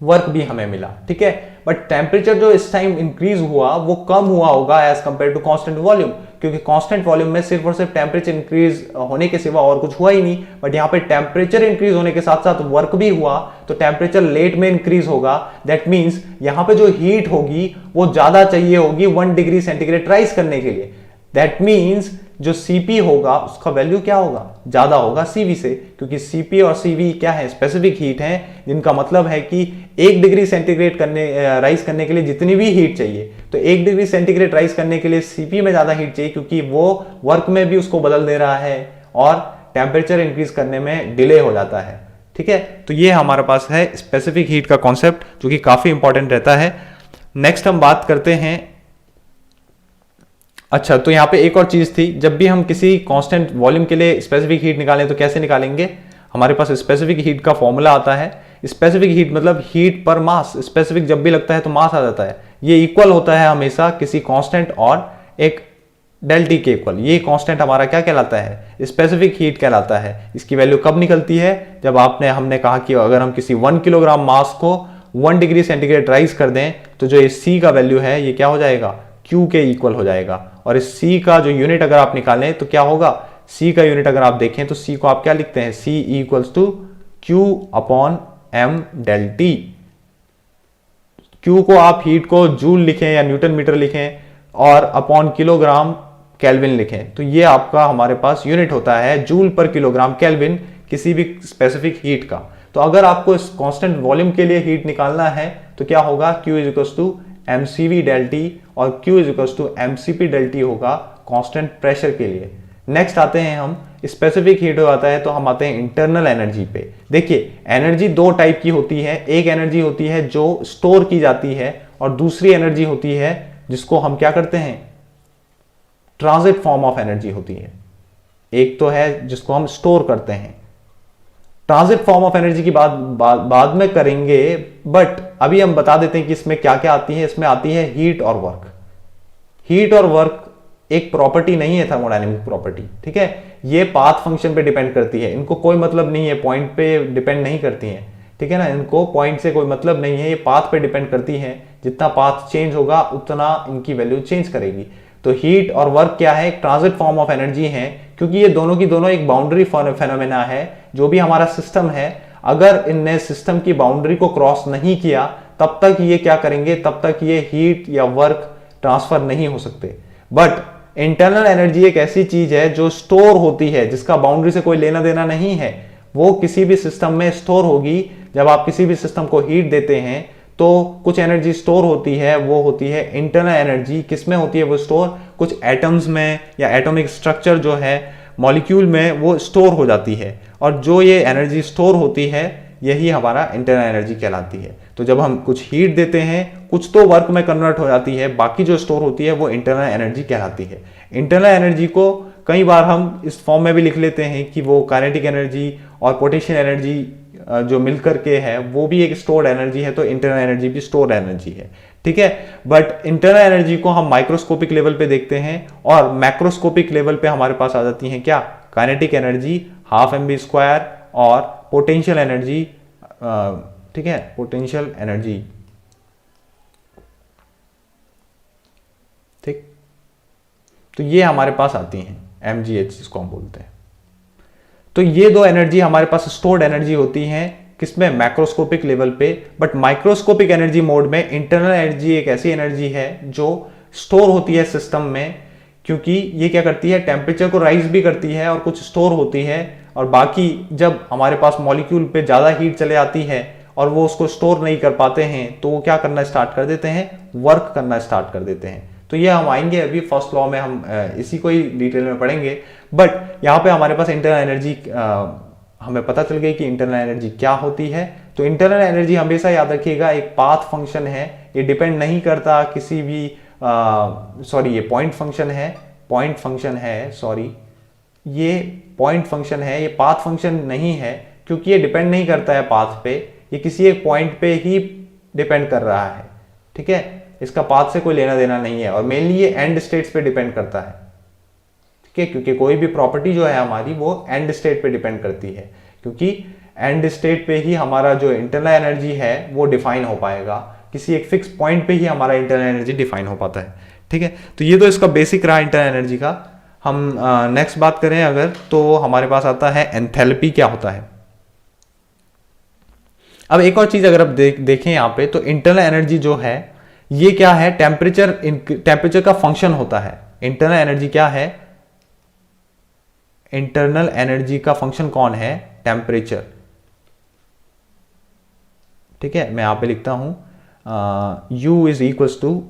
[SPEAKER 1] वर्क भी हमें मिला। ठीक है, बट टेम्परेचर जो इस टाइम इंक्रीज हुआ वो कम हुआ होगा as compare to constant volume, क्योंकि कांस्टेंट वॉल्यूम में सिर्फ और सिर्फ टेम्परेचर इंक्रीज होने के सिवा और कुछ हुआ ही नहीं। बट यहाँ पे टेम्परेचर इंक्रीज होने के साथ साथ वर्क भी हुआ, तो टेम्परेचर लेट में इंक्रीज होगा। दैट मीन्स यहाँ पे जो हीट होगी वो ज्यादा चाहिए होगी 1 डिग्री सेंटीग्रेड राइज करने के लिए। दैट मीन्स जो Cp होगा उसका वैल्यू क्या होगा, ज्यादा होगा Cv से, क्योंकि Cp और Cv क्या है, स्पेसिफिक हीट है, जिनका मतलब है कि 1 डिग्री सेंटीग्रेड राइज करने के लिए जितनी भी हीट चाहिए, तो 1 डिग्री सेंटीग्रेड राइज करने के लिए Cp में ज्यादा हीट चाहिए, क्योंकि वो वर्क में भी उसको बदल दे रहा है और टेम्परेचर इंक्रीज करने में डिले हो जाता है। ठीक है, तो ये हमारे पास है स्पेसिफिक हीट का कॉन्सेप्ट, जो कि काफी इंपॉर्टेंट रहता है। नेक्स्ट हम बात करते हैं, अच्छा तो यहाँ पे एक और चीज थी, जब भी हम किसी कांस्टेंट वॉल्यूम के लिए स्पेसिफिक हीट निकालें तो कैसे निकालेंगे, हमारे पास स्पेसिफिक हीट का फॉर्मूला आता है। स्पेसिफिक हीट मतलब हीट पर मास, स्पेसिफिक जब भी लगता है तो मास आ जाता है, ये इक्वल होता है हमेशा किसी कांस्टेंट और एक डेल टी के इक्वल। ये कांस्टेंट हमारा क्या कहलाता है, स्पेसिफिक हीट कहलाता है। इसकी वैल्यू कब निकलती है, जब हमने कहा कि अगर हम किसी 1 किलोग्राम मास को 1 डिग्री सेंटीग्रेड राइज कर दें तो जो ये C का वैल्यू है ये क्या हो जाएगा, Q के इक्वल हो जाएगा। और इस C का जो यूनिट अगर आप निकालें तो क्या होगा, C का यूनिट अगर आप देखें तो C को आप क्या लिखते हैं, C equals to Q upon M del T। Q को आप हीट को जूल लिखें या न्यूटन मीटर लिखें, और अपॉन किलोग्राम केल्विन लिखें, तो ये आपका हमारे पास यूनिट होता है जूल पर किलोग्राम केल्विन किसी भी स्पेसिफिक हीट का। तो अगर आपको इस कांस्टेंट वॉल्यूम के लिए हीट निकालना है तो क्या होगा, Q is equals to mCv del T, और Q is equals to mCp del T होगा कांस्टेंट प्रेशर के लिए। नेक्स्ट आते हैं हम स्पेसिफिक हीट हो जाता है तो हम आते हैं इंटरनल एनर्जी पे। देखिए एनर्जी दो टाइप की होती है, एक एनर्जी होती है जो स्टोर की जाती है, और दूसरी एनर्जी होती है जिसको हम क्या करते हैं, ट्रांजिट फॉर्म ऑफ एनर्जी होती है। एक तो है जिसको हम स्टोर करते हैं, ट्रांजिट फॉर्म ऑफ एनर्जी की बात बाद में करेंगे, बट अभी हम बता देते हैं कि इसमें क्या क्या आती है। इसमें आती है हीट और वर्क। हीट और वर्क एक प्रॉपर्टी नहीं है थर्मोडायनेमिक प्रॉपर्टी, ठीक है, ये पाथ फंक्शन पे डिपेंड करती है, इनको कोई मतलब नहीं है, पॉइंट पे डिपेंड नहीं करती हैं, ठीक है ना, इनको पॉइंट से कोई मतलब नहीं है, ये पाथ पे डिपेंड करती है, जितना पाथ चेंज होगा उतना इनकी वैल्यू चेंज करेगी। तो हीट और वर्क क्या है, एक ट्रांजिट फॉर्म ऑफ एनर्जी है, क्योंकि ये दोनों की दोनों एक बाउंड्री फेनोमेना है। जो भी हमारा सिस्टम है, अगर इनने सिस्टम की बाउंड्री को क्रॉस नहीं किया तब तक ये क्या करेंगे, तब तक ये हीट या वर्क ट्रांसफर नहीं हो सकते। बट इंटरनल एनर्जी एक ऐसी चीज है जो स्टोर होती है, जिसका बाउंड्री से कोई लेना देना नहीं है, वो किसी भी सिस्टम में स्टोर होगी। जब आप किसी भी सिस्टम को हीट देते हैं तो कुछ एनर्जी स्टोर होती है, वो होती है इंटरनल एनर्जी। किसमें होती है वो स्टोर, कुछ एटम्स में या एटॉमिक स्ट्रक्चर जो है मॉलिक्यूल में वो स्टोर हो जाती है, और जो ये एनर्जी स्टोर होती है यही हमारा इंटरनल एनर्जी कहलाती है। तो जब हम कुछ हीट देते हैं, कुछ तो वर्क में कन्वर्ट हो जाती है, बाकी जो स्टोर होती है वो इंटरनल एनर्जी कहलाती है। इंटरनल एनर्जी को कई बार हम इस फॉर्म में भी लिख लेते हैं कि वो काइनेटिक एनर्जी और पोटेंशियल एनर्जी जो मिलकर के है वो भी एक स्टोर्ड एनर्जी है, तो इंटरनल एनर्जी भी स्टोर्ड एनर्जी है, ठीक है। बट इंटरनल एनर्जी को हम माइक्रोस्कोपिक लेवल पे देखते हैं, और मैक्रोस्कोपिक लेवल पे हमारे पास आ जाती है क्या, काइनेटिक एनर्जी 12 mv² और पोटेंशियल एनर्जी, ठीक है, पोटेंशियल एनर्जी, ठीक। तो ये हमारे पास आती हैं, mgh जिसको हम बोलते हैं। तो ये दो एनर्जी हमारे पास स्टोर्ड एनर्जी होती हैं, किसमें, मैक्रोस्कोपिक लेवल पे। बट माइक्रोस्कोपिक एनर्जी मोड में इंटरनल एनर्जी एक ऐसी एनर्जी है जो स्टोर होती है सिस्टम में, क्योंकि ये क्या करती है, टेम्परेचर को राइज भी करती है और कुछ स्टोर होती है, और बाकी जब हमारे पास मॉलिक्यूल पे ज़्यादा हीट चले आती है और वो उसको स्टोर नहीं कर पाते हैं, तो वो क्या करना स्टार्ट कर देते हैं, वर्क करना स्टार्ट कर देते हैं। तो ये हम आएंगे अभी फर्स्ट लॉ में, हम इसी को ही डिटेल में पढ़ेंगे। बट यहाँ पे हमारे पास इंटरनल एनर्जी, हमें पता चल गई कि इंटरनल एनर्जी क्या होती है। तो इंटरनल एनर्जी हमेशा याद रखिएगा एक पाथ फंक्शन है, ये डिपेंड नहीं करता किसी भी, सॉरी ये पॉइंट फंक्शन है, पॉइंट फंक्शन है, सॉरी ये पॉइंट फंक्शन है, ये पाथ फंक्शन नहीं है, क्योंकि ये डिपेंड नहीं करता है पाथ पे, ये किसी एक पॉइंट पे ही डिपेंड कर रहा है, ठीक है, इसका पाथ से कोई लेना देना नहीं है, और मेनली ये एंड स्टेट्स पे डिपेंड करता है, ठीक है, क्योंकि कोई भी प्रॉपर्टी जो है हमारी वो एंड स्टेट पे डिपेंड करती है, क्योंकि एंड स्टेट पे ही हमारा जो इंटरनल एनर्जी है वो डिफाइन हो पाएगा, किसी एक फिक्स पॉइंट पे ही हमारा इंटरनल एनर्जी डिफाइन हो पाता है, ठीक है। तो ये तो इसका बेसिक रहा इंटरनल एनर्जी का। हम नेक्स्ट बात करें अगर, तो हमारे पास आता है एंथैल्पी क्या होता है। अब एक और चीज अगर आप देखें यहाँ पे, तो इंटरनल एनर्जी जो है ये क्या है, टेम्परेचर का फंक्शन होता है। इंटरनल एनर्जी क्या है, इंटरनल एनर्जी का फंक्शन कौन है, टेम्परेचर, ठीक है। मैं यहां पे लिखता हूं U is equals to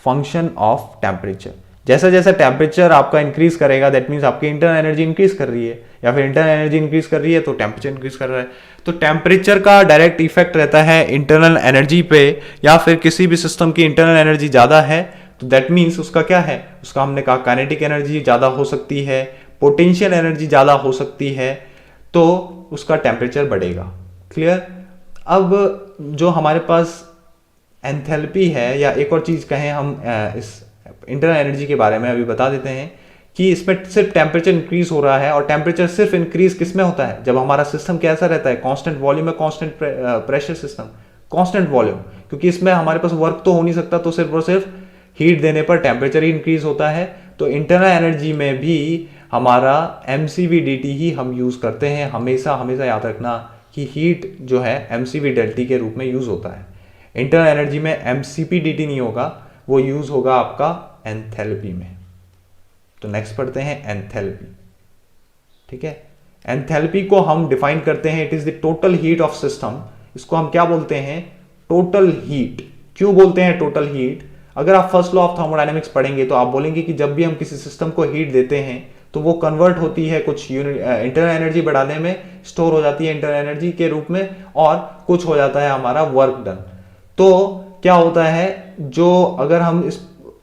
[SPEAKER 1] function of temperature. जैसा जैसा टेम्परेचर आपका इंक्रीज करेगा, दैट मीन्स आपकी इंटरनल एनर्जी इंक्रीज कर रही है, या फिर इंटरनल एनर्जी इंक्रीज कर रही है तो टेम्परेचर इंक्रीज कर रहा है। तो टेम्परेचर का डायरेक्ट इफेक्ट रहता है इंटरनल एनर्जी पे, या फिर किसी भी सिस्टम की इंटरनल एनर्जी ज्यादा है तो दैट मीन्स उसका क्या है, उसका हमने कहा काइनेटिक एनर्जी ज्यादा हो सकती है, पोटेंशियल एनर्जी ज्यादा हो सकती है, तो उसका टेम्परेचर बढ़ेगा। क्लियर। अब जो हमारे पास एंथैल्पी है, या एक और चीज कहें हम इस इंटरनल एनर्जी के बारे में अभी बता देते हैं कि इसमें सिर्फ टेम्परेचर इंक्रीज हो रहा है, और टेम्परेचर सिर्फ इंक्रीज किस में होता है, जब हमारा सिस्टम कैसा रहता है, कांस्टेंट वॉल्यूम में constant pressure system, constant volume, क्योंकि इसमें हमारे पास वर्क तो हो नहीं सकता, तो सिर्फ और सिर्फ हीट देने पर टेम्परेचर ही इंक्रीज होता है। तो इंटरनल एनर्जी में भी हमारा mcv/dt ही हम यूज करते हैं, हमेशा हमेशा याद रखना कि हीट जो है mcv/dt के रूप में यूज होता है। इंटरनल एनर्जी में mcp/dt नहीं होगा, वो यूज होगा आपका एंथैल्पी में। तो नेक्स्ट पढ़ते हैं एंथैल्पी, ठीक है। एंथैल्पी को हम डिफाइन करते हैं, it is the total heat of system. इसको हम क्या बोलते हैं, टोटल हीट। क्यों बोलते हैं टोटल हीट, अगर आप फर्स्ट लॉ ऑफ थर्मोडायनेमिक्स पढ़ेंगे तो आप बोलेंगे कि जब भी हम किसी सिस्टम को हीट देते हैं तो वो कन्वर्ट होती है कुछ यूनिट इंटरनल एनर्जी बढ़ाने में, स्टोर हो जाती है इंटरनल एनर्जी के रूप में, और कुछ हो जाता है हमारा वर्क डन। तो क्या होता है, जो अगर हम इस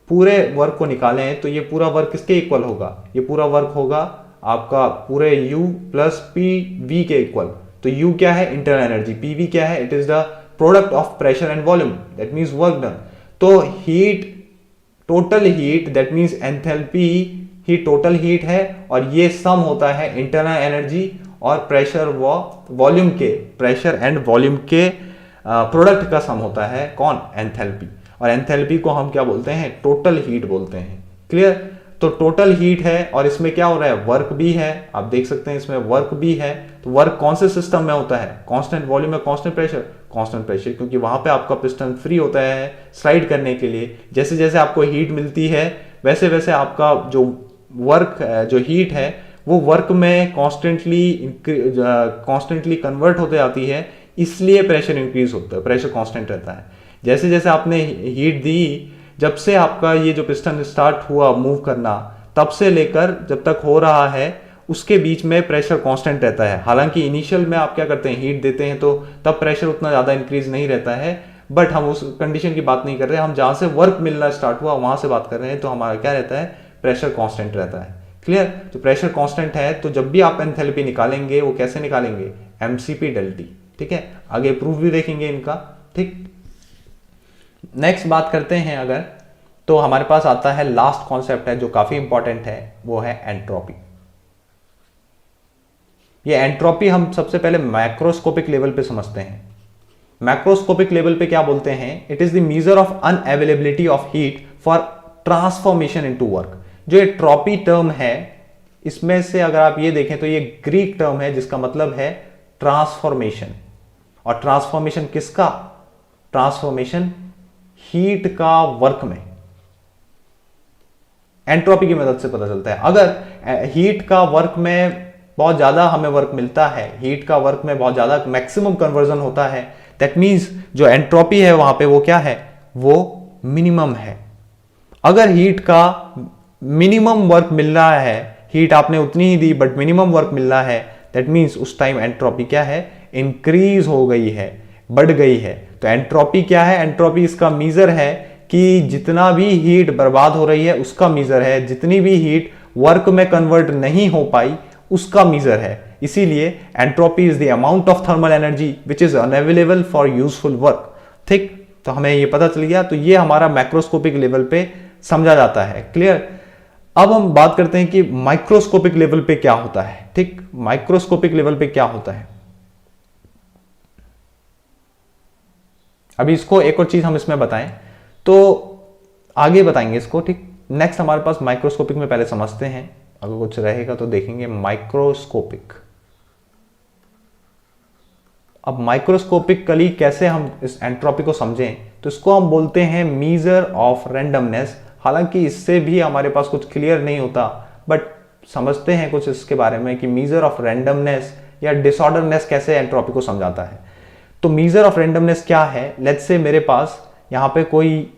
[SPEAKER 1] पूरे वर्क को निकालें तो ये पूरा वर्क किसके इक्वल होगा, ये पूरा वर्क होगा आपका पूरे U प्लस PV के इक्वल। तो U क्या है, इंटरनल एनर्जी, PV क्या है, it is the product of pressure and volume, that means work done. तो heat, total heat, that means enthalpy ही टोटल हीट है, और ये सम होता है इंटरनल एनर्जी और प्रेशर व वॉल्यूम के, प्रेशर एंड वॉल्यूम के प्रोडक्ट का सम होता है, कौन, एंथैल्पी। और एंथैल्पी को हम क्या बोलते हैं, टोटल हीट बोलते हैं। क्लियर। तो टोटल हीट है, और इसमें क्या हो रहा है, वर्क भी है, आप देख सकते हैं इसमें वर्क भी है। तो वर्क कौन से सिस्टम में होता है, कांस्टेंट वॉल्यूम में कांस्टेंट प्रेशर, कांस्टेंट प्रेशर, क्योंकि वहां पे आपका पिस्टन फ्री होता है स्लाइड करने के लिए। जैसे जैसे आपको हीट मिलती है वैसे वैसे आपका जो वर्क, जो हीट है वो वर्क में कॉन्स्टेंटली कन्वर्ट होते आती है, इसलिए प्रेशर इंक्रीज होता है, प्रेशर कांस्टेंट रहता है। जैसे जैसे आपने हीट दी, जब से आपका ये जो पिस्टन स्टार्ट हुआ मूव करना, तब से लेकर जब तक हो रहा है उसके बीच में प्रेशर कांस्टेंट रहता है। हालांकि इनिशियल में आप क्या करते हैं, हीट देते हैं तो तब प्रेशर उतना ज़्यादा इंक्रीज नहीं रहता है, बट हम उस कंडीशन की बात नहीं कर रहे, हम जहाँ से वर्क मिलना स्टार्ट हुआ वहाँ से बात कर रहे हैं। तो हमारा क्या रहता है, प्रेशर कांस्टेंट रहता है। क्लियर। तो प्रेशर कांस्टेंट है, तो जब भी आप एंथैल्पी निकालेंगे वो कैसे निकालेंगे, mcp/dt, ठीक है। आगे प्रूफ भी देखेंगे इनका, ठीक। नेक्स्ट बात करते हैं अगर, तो हमारे पास आता है लास्ट कॉन्सेप्ट है जो काफी इंपॉर्टेंट है, वो है एंट्रोपी। ये एंट्रोपी हम सबसे पहले मैक्रोस्कोपिक लेवल पे समझते हैं। मैक्रोस्कोपिक लेवल पे क्या बोलते हैं? It is the measure of unavailability of heat for transformation into work. जो ये ट्रॉपी टर्म है, इसमें से अगर आप ये देखें तो ये ग्रीक टर्म है जिसका मतलब है ट्रांसफॉर्मेशन। और ट्रांसफॉर्मेशन किसका? ट्रांसफॉर्मेशन हीट का वर्क में। एंट्रोपी की मदद से पता चलता है। अगर हीट का वर्क में बहुत ज्यादा हमें वर्क मिलता है, हीट का वर्क में बहुत ज्यादा मैक्सिमम कन्वर्जन होता है, दैट मीन्स जो एंट्रोपी है वहां पे वो क्या है? वो मिनिमम है। अगर हीट का मिनिमम वर्क मिल रहा है, हीट आपने उतनी ही दी बट मिनिमम वर्क मिल रहा है, दैट मीन्स उस टाइम एंट्रोपी क्या है? इंक्रीज हो गई है, बढ़ गई है। तो एंट्रोपी क्या है? एंट्रोपी इसका मीजर है कि जितना भी हीट बर्बाद हो रही है उसका मीजर है, जितनी भी हीट वर्क में कन्वर्ट नहीं हो पाई उसका मीजर है। इसीलिए entropy is the amount of thermal energy which is unavailable for useful work. ठीक, तो हमें ये पता चल गया। तो ये हमारा मैक्रोस्कोपिक लेवल पे समझा जाता है। क्लियर? अब हम बात करते हैं कि माइक्रोस्कोपिक लेवल पे क्या होता है। ठीक, माइक्रोस्कोपिक लेवल पे क्या होता है। अभी इसको एक और चीज हम इसमें बताएं तो आगे बताएंगे इसको। ठीक, नेक्स्ट हमारे पास माइक्रोस्कोपिक में पहले समझते हैं, अगर कुछ रहेगा तो देखेंगे माइक्रोस्कोपिक। अब माइक्रोस्कोपिकली कैसे हम इस एंट्रोपी को समझें, तो इसको हम बोलते हैं मीजर ऑफ रैंडमनेस। हालांकि इससे भी हमारे पास कुछ क्लियर नहीं होता, बट समझते हैं कुछ इसके बारे में कि मीजर ऑफ रैंडमनेस या डिसऑर्डरनेस कैसे एंट्रोपी को समझाता है। तो मीजर ऑफ रैंडमनेस क्या है? लेट्स से मेरे पास यहां पे कोई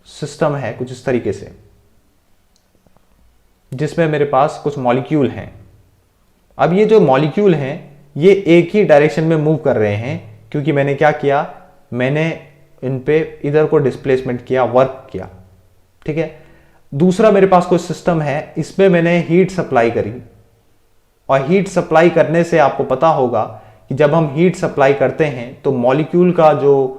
[SPEAKER 1] सिस्टम है कुछ इस तरीके से, जिसमें मेरे पास कुछ मॉलिक्यूल हैं। अब ये जो मॉलिक्यूल हैं ये एक ही डायरेक्शन में मूव कर रहे हैं, क्योंकि मैंने क्या किया? मैंने इन पे इधर को डिस्प्लेसमेंट किया, वर्क किया। ठीक है। दूसरा मेरे पास कोई सिस्टम है, इसमें मैंने हीट सप्लाई करी, और हीट सप्लाई करने से आपको पता होगा कि जब हम हीट सप्लाई करते हैं तो मॉलिक्यूल का जो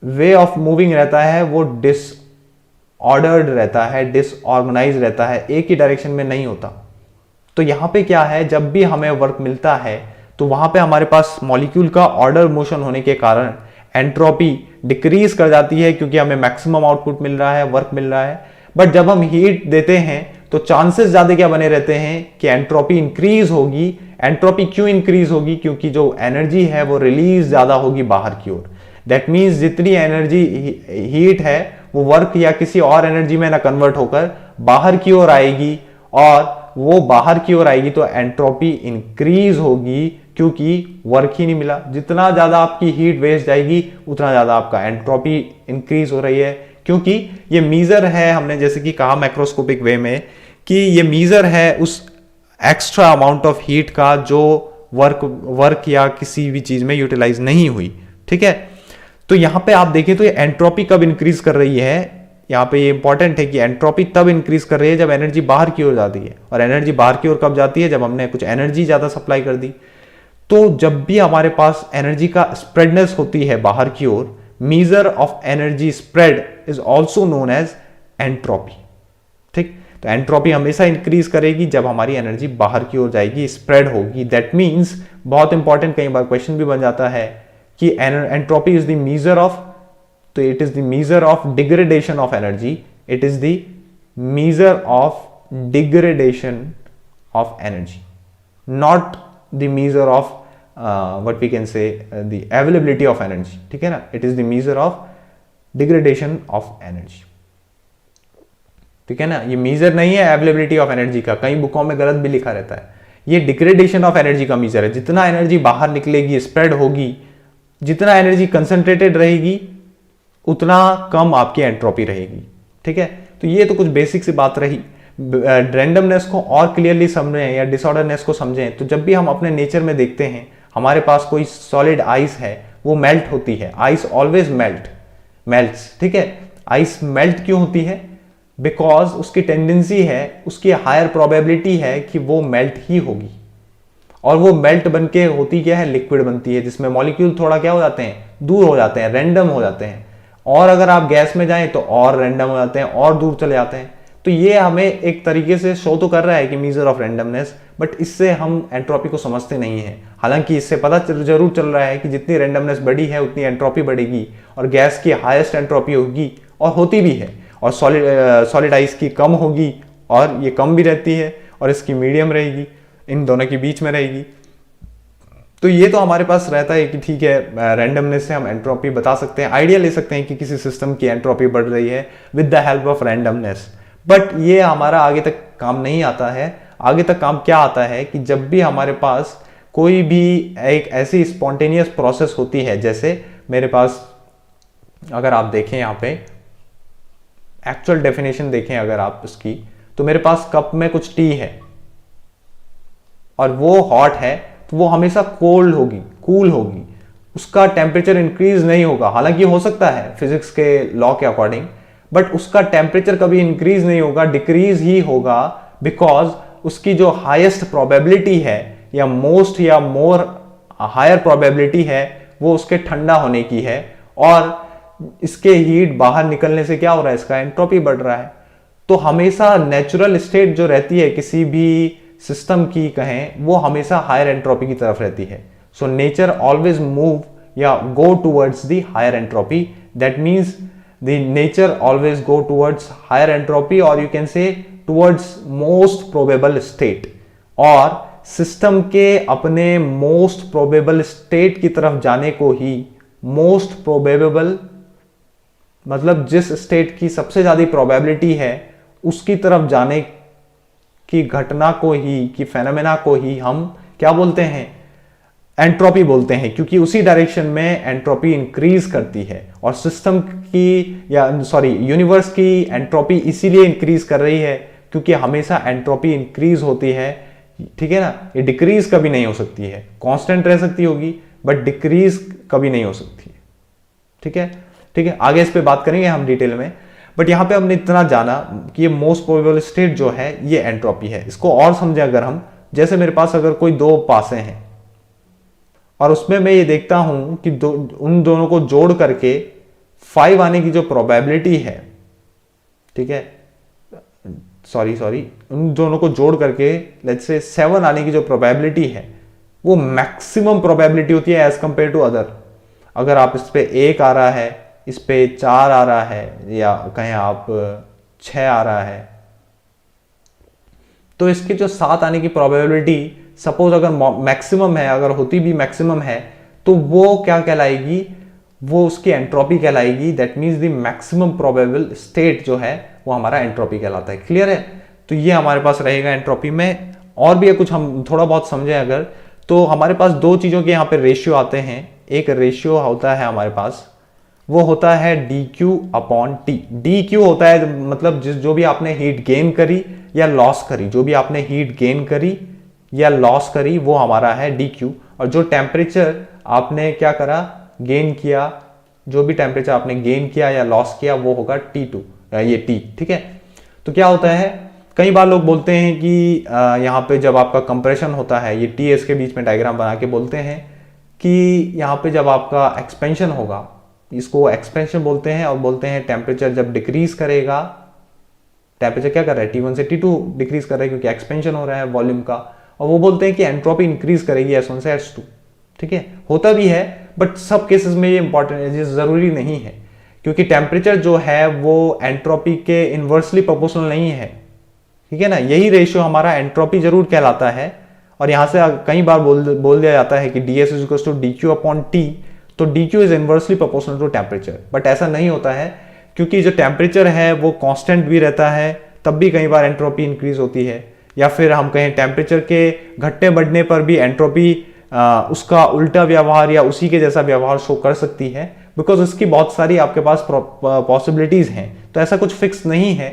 [SPEAKER 1] वे ऑफ मूविंग रहता है वो डिसऑर्डर्ड रहता है, डिसऑर्गेनाइज रहता है, एक ही डायरेक्शन में नहीं होता। तो यहां पे क्या है, जब भी हमें वर्क मिलता है तो वहां पे हमारे पास मॉलिक्यूल का ऑर्डर मोशन होने के कारण एंट्रोपी डिक्रीज कर जाती है, क्योंकि हमें मैक्सिमम आउटपुट मिल रहा है, वर्क मिल रहा है। बट जब हम हीट देते हैं तो चांसेस ज्यादा क्या बने रहते हैं कि एंट्रोपी इंक्रीज होगी। एंट्रोपी क्यों इंक्रीज होगी? क्योंकि जो एनर्जी है वो रिलीज ज्यादा होगी बाहर की ओर। दैट मीन्स जितनी एनर्जी हीट है वो वर्क या किसी और एनर्जी में ना कन्वर्ट होकर बाहर की ओर आएगी, और वो बाहर की ओर आएगी तो एंट्रोपी इंक्रीज होगी, क्योंकि वर्क ही नहीं मिला। जितना ज्यादा आपकी हीट वेस्ट जाएगी उतना ज्यादा आपका एंट्रोपी इंक्रीज हो रही है, क्योंकि ये मीजर है, हमने जैसे कि कहा मैक्रोस्कोपिक वे में कि ये मीजर है उस एक्स्ट्रा अमाउंट ऑफ हीट का जो वर्क या किसी भी चीज में यूटिलाइज नहीं हुई। ठीक है। तो यहां पे आप देखें तो ये एंट्रोपी कब इंक्रीज कर रही है, यहां पे ये इंपॉर्टेंट है कि एंट्रोपी तब इंक्रीज कर रही है जब एनर्जी बाहर की ओर जाती है। और एनर्जी बाहर की ओर कब जाती है? जब हमने कुछ एनर्जी ज्यादा सप्लाई कर दी। तो जब भी हमारे पास एनर्जी का स्प्रेडनेस होती है बाहर की ओर, measure of energy spread is also known as entropy. ठीक, तो एंट्रोपी हमेशा इंक्रीज करेगी जब हमारी एनर्जी बाहर की ओर जाएगी, स्प्रेड होगी। दैट मीन्स, बहुत इंपॉर्टेंट, कई बार क्वेश्चन भी बन जाता है कि entropy is the measure of, तो it is the measure of degradation of energy. It is the measure of degradation of energy, not the measure of what we can say the availability of energy. ठीक है ना, it is the measure of degradation of energy. ठीक है ना, ये measure नहीं है availability of energy का, कई बुकों में गलत भी लिखा रहता है। ये डिग्रेडेशन ऑफ एनर्जी का मीजर है। जितना एनर्जी बाहर निकलेगी, स्प्रेड होगी, जितना एनर्जी कंसंट्रेटेड रहेगी उतना कम आपकी एंट्रोपी रहेगी। ठीक है, तो ये तो कुछ बेसिक सी बात रही। रैंडमनेस को और क्लियरली समझें या डिसऑर्डरनेस को समझें तो जब भी हम अपने नेचर में देखते हैं, हमारे पास कोई सॉलिड आइस है, वो मेल्ट होती है। Ice always melts. ठीक है, आइस मेल्ट क्यों होती है? बिकॉज उसकी टेंडेंसी है, उसकी हायर प्रोबेबिलिटी है कि वो मेल्ट ही होगी। और वो मेल्ट बन के होती क्या है? लिक्विड बनती है, जिसमें मॉलिक्यूल थोड़ा क्या हो जाते हैं? दूर हो जाते हैं, रैंडम हो जाते हैं। और अगर आप गैस में जाएं तो और रैंडम हो जाते हैं और दूर चले जाते हैं। तो ये हमें एक तरीके से शो तो कर रहा है कि मीजर ऑफ रैंडमनेस, बट इससे हम एंट्रोपी को समझते नहीं हैं। हालांकि इससे पता जरूर चल रहा है कि जितनी रैंडमनेस बढ़ी है उतनी एंट्रोपी बढ़ेगी और गैस की हाईएस्ट एंट्रोपी होगी और होती भी है, और सॉलिड आइस की कम होगी और ये कम भी रहती है, और इसकी मीडियम रहेगी, इन दोनों के बीच में रहेगी। तो ये तो हमारे पास रहता है कि ठीक है रैंडमनेस से हम एंट्रोपी बता सकते हैं, आइडिया ले सकते हैं कि किसी सिस्टम की एंट्रोपी बढ़ रही है with the help of randomness. But ये हमारा आगे तक काम नहीं आता है। आगे तक काम क्या आता है कि जब भी हमारे पास कोई भी एक ऐसी स्पॉन्टेनियस प्रोसेस होती है, जैसे मेरे पास अगर आप देखें यहाँ पे एक्चुअल डेफिनेशन देखें अगर आप इसकी, तो मेरे पास कप में कुछ टी है और वो हॉट है, तो वो हमेशा कोल्ड होगी, कूल होगी, उसका टेम्परेचर इंक्रीज नहीं होगा। हालांकि हो सकता है फिजिक्स के लॉ के अकॉर्डिंग, बट उसका टेम्परेचर कभी इंक्रीज नहीं होगा, डिक्रीज ही होगा, बिकॉज उसकी जो हाईएस्ट प्रोबेबिलिटी है या मोस्ट या मोर हायर प्रोबेबिलिटी है वो उसके ठंडा होने की है, और इसके हीट बाहर निकलने से क्या हो रहा है, इसका एंट्रोपी बढ़ रहा है। तो हमेशा नेचुरल स्टेट जो रहती है किसी भी सिस्टम की कहें, वो हमेशा हायर एंट्रोपी की तरफ रहती है। सो नेचर ऑलवेज मूव या go towards the higher entropy, that means the nature always go towards higher entropy, और you can say towards most probable state. और सिस्टम के अपने मोस्ट प्रोबेबल स्टेट की तरफ जाने को ही मोस्ट प्रोबेबल, मतलब जिस स्टेट की सबसे ज्यादा प्रोबेबिलिटी है उसकी तरफ जाने की घटना को ही, की फेनोमेना को ही हम क्या बोलते हैं, एंट्रोपी बोलते हैं, क्योंकि उसी डायरेक्शन में एंट्रोपी इंक्रीज करती है। और सिस्टम की यूनिवर्स की एंट्रोपी इसीलिए इंक्रीज कर रही है क्योंकि हमेशा एंट्रोपी इंक्रीज होती है, ठीक है ना। ये डिक्रीज कभी नहीं हो सकती है, कांस्टेंट रह सकती होगी बट डिक्रीज कभी नहीं हो सकती है, ठीक है। ठीक है, आगे इस पे बात करेंगे हम डिटेल में, बट यहां पे हमने इतना जाना कि ये मोस्ट प्रोबेबल स्टेट जो है ये एंट्रोपी है। इसको और समझे अगर हम, जैसे मेरे पास अगर कोई दो पासे हैं और उसमें मैं ये देखता हूं कि उन दोनों को जोड़ करके 5 आने की जो प्रोबेबिलिटी है, ठीक है, सॉरी उन दोनों को जोड़ करके लेट्स से 7 आने की जो प्रोबेबिलिटी है वो मैक्सिमम प्रोबेबिलिटी होती है एज कंपेयर टू अदर। अगर आप इस पे 1 आ रहा है, इस पे 4 आ रहा है, या कहें आप 6 आ रहा है, तो इसके जो 7 आने की प्रोबेबिलिटी सपोज अगर मैक्सिमम है, अगर होती भी मैक्सिमम है, तो वो क्या कहलाएगी, वो उसकी एंट्रोपी कहलाएगी। That means the maximum probable state जो है वो हमारा एंट्रोपी कहलाता है। क्लियर है? तो ये हमारे पास रहेगा एंट्रोपी में। और भी कुछ हम थोड़ा बहुत समझें अगर, तो हमारे पास दो चीजों के यहाँ पे रेशियो आते हैं। एक रेशियो होता है हमारे पास, वो होता है dQ अपॉन T। dQ होता है मतलब जो भी आपने हीट गेन करी या लॉस करी, जो भी आपने हीट गेन करी या लॉस करी वो हमारा है dQ। और जो टेम्परेचर आपने क्या करा, गेन किया, जो भी टेम्परेचर आपने गेन किया या लॉस किया वो होगा T2, ये T। ठीक है, तो क्या होता है, कई बार लोग बोलते हैं कि यहाँ पे जब आपका कंप्रेशन होता है, ये TS के बीच में डायग्राम बना के बोलते हैं कि यहाँ पे जब आपका एक्सपेंशन होगा, इसको एक्सपेंशन बोलते हैं, और बोलते हैं टेम्परेचर जब डिक्रीज करेगा, टेम्परेचर क्या कर रहा है, T1 से T2 डिक्रीज कर रहा है क्योंकि एक्सपेंशन हो रहा है वॉल्यूम का, और वो बोलते हैं कि एंट्रोपी इंक्रीज करेगी S1 से S2। ठीक है, होता भी है बट सब केसेस में ये इंपॉर्टेंट है, ये जरूरी नहीं है, क्योंकि टेम्परेचर जो है वो एंट्रोपी के इनवर्सली प्रोपोर्शनल नहीं है। ठीक है ना, यही रेशियो हमारा एंट्रोपी जरूर कहलाता है। और यहां से कई बार बोल दिया जाता है कि ds is equals to dq upon t, तो dq is inversely proportional to temperature. But ऐसा नहीं होता है, क्योंकि जो टेम्परेचर है वो कांस्टेंट भी रहता है, तब भी कई बार एंट्रोपी इंक्रीज होती है, या फिर हम कहें टेम्परेचर के घटने बढ़ने पर भी एंट्रोपी उसका उल्टा व्यवहार या उसी के जैसा व्यवहार शो कर सकती है, बिकॉज उसकी बहुत सारी आपके पास पॉसिबिलिटीज हैं। तो ऐसा कुछ फिक्स नहीं है,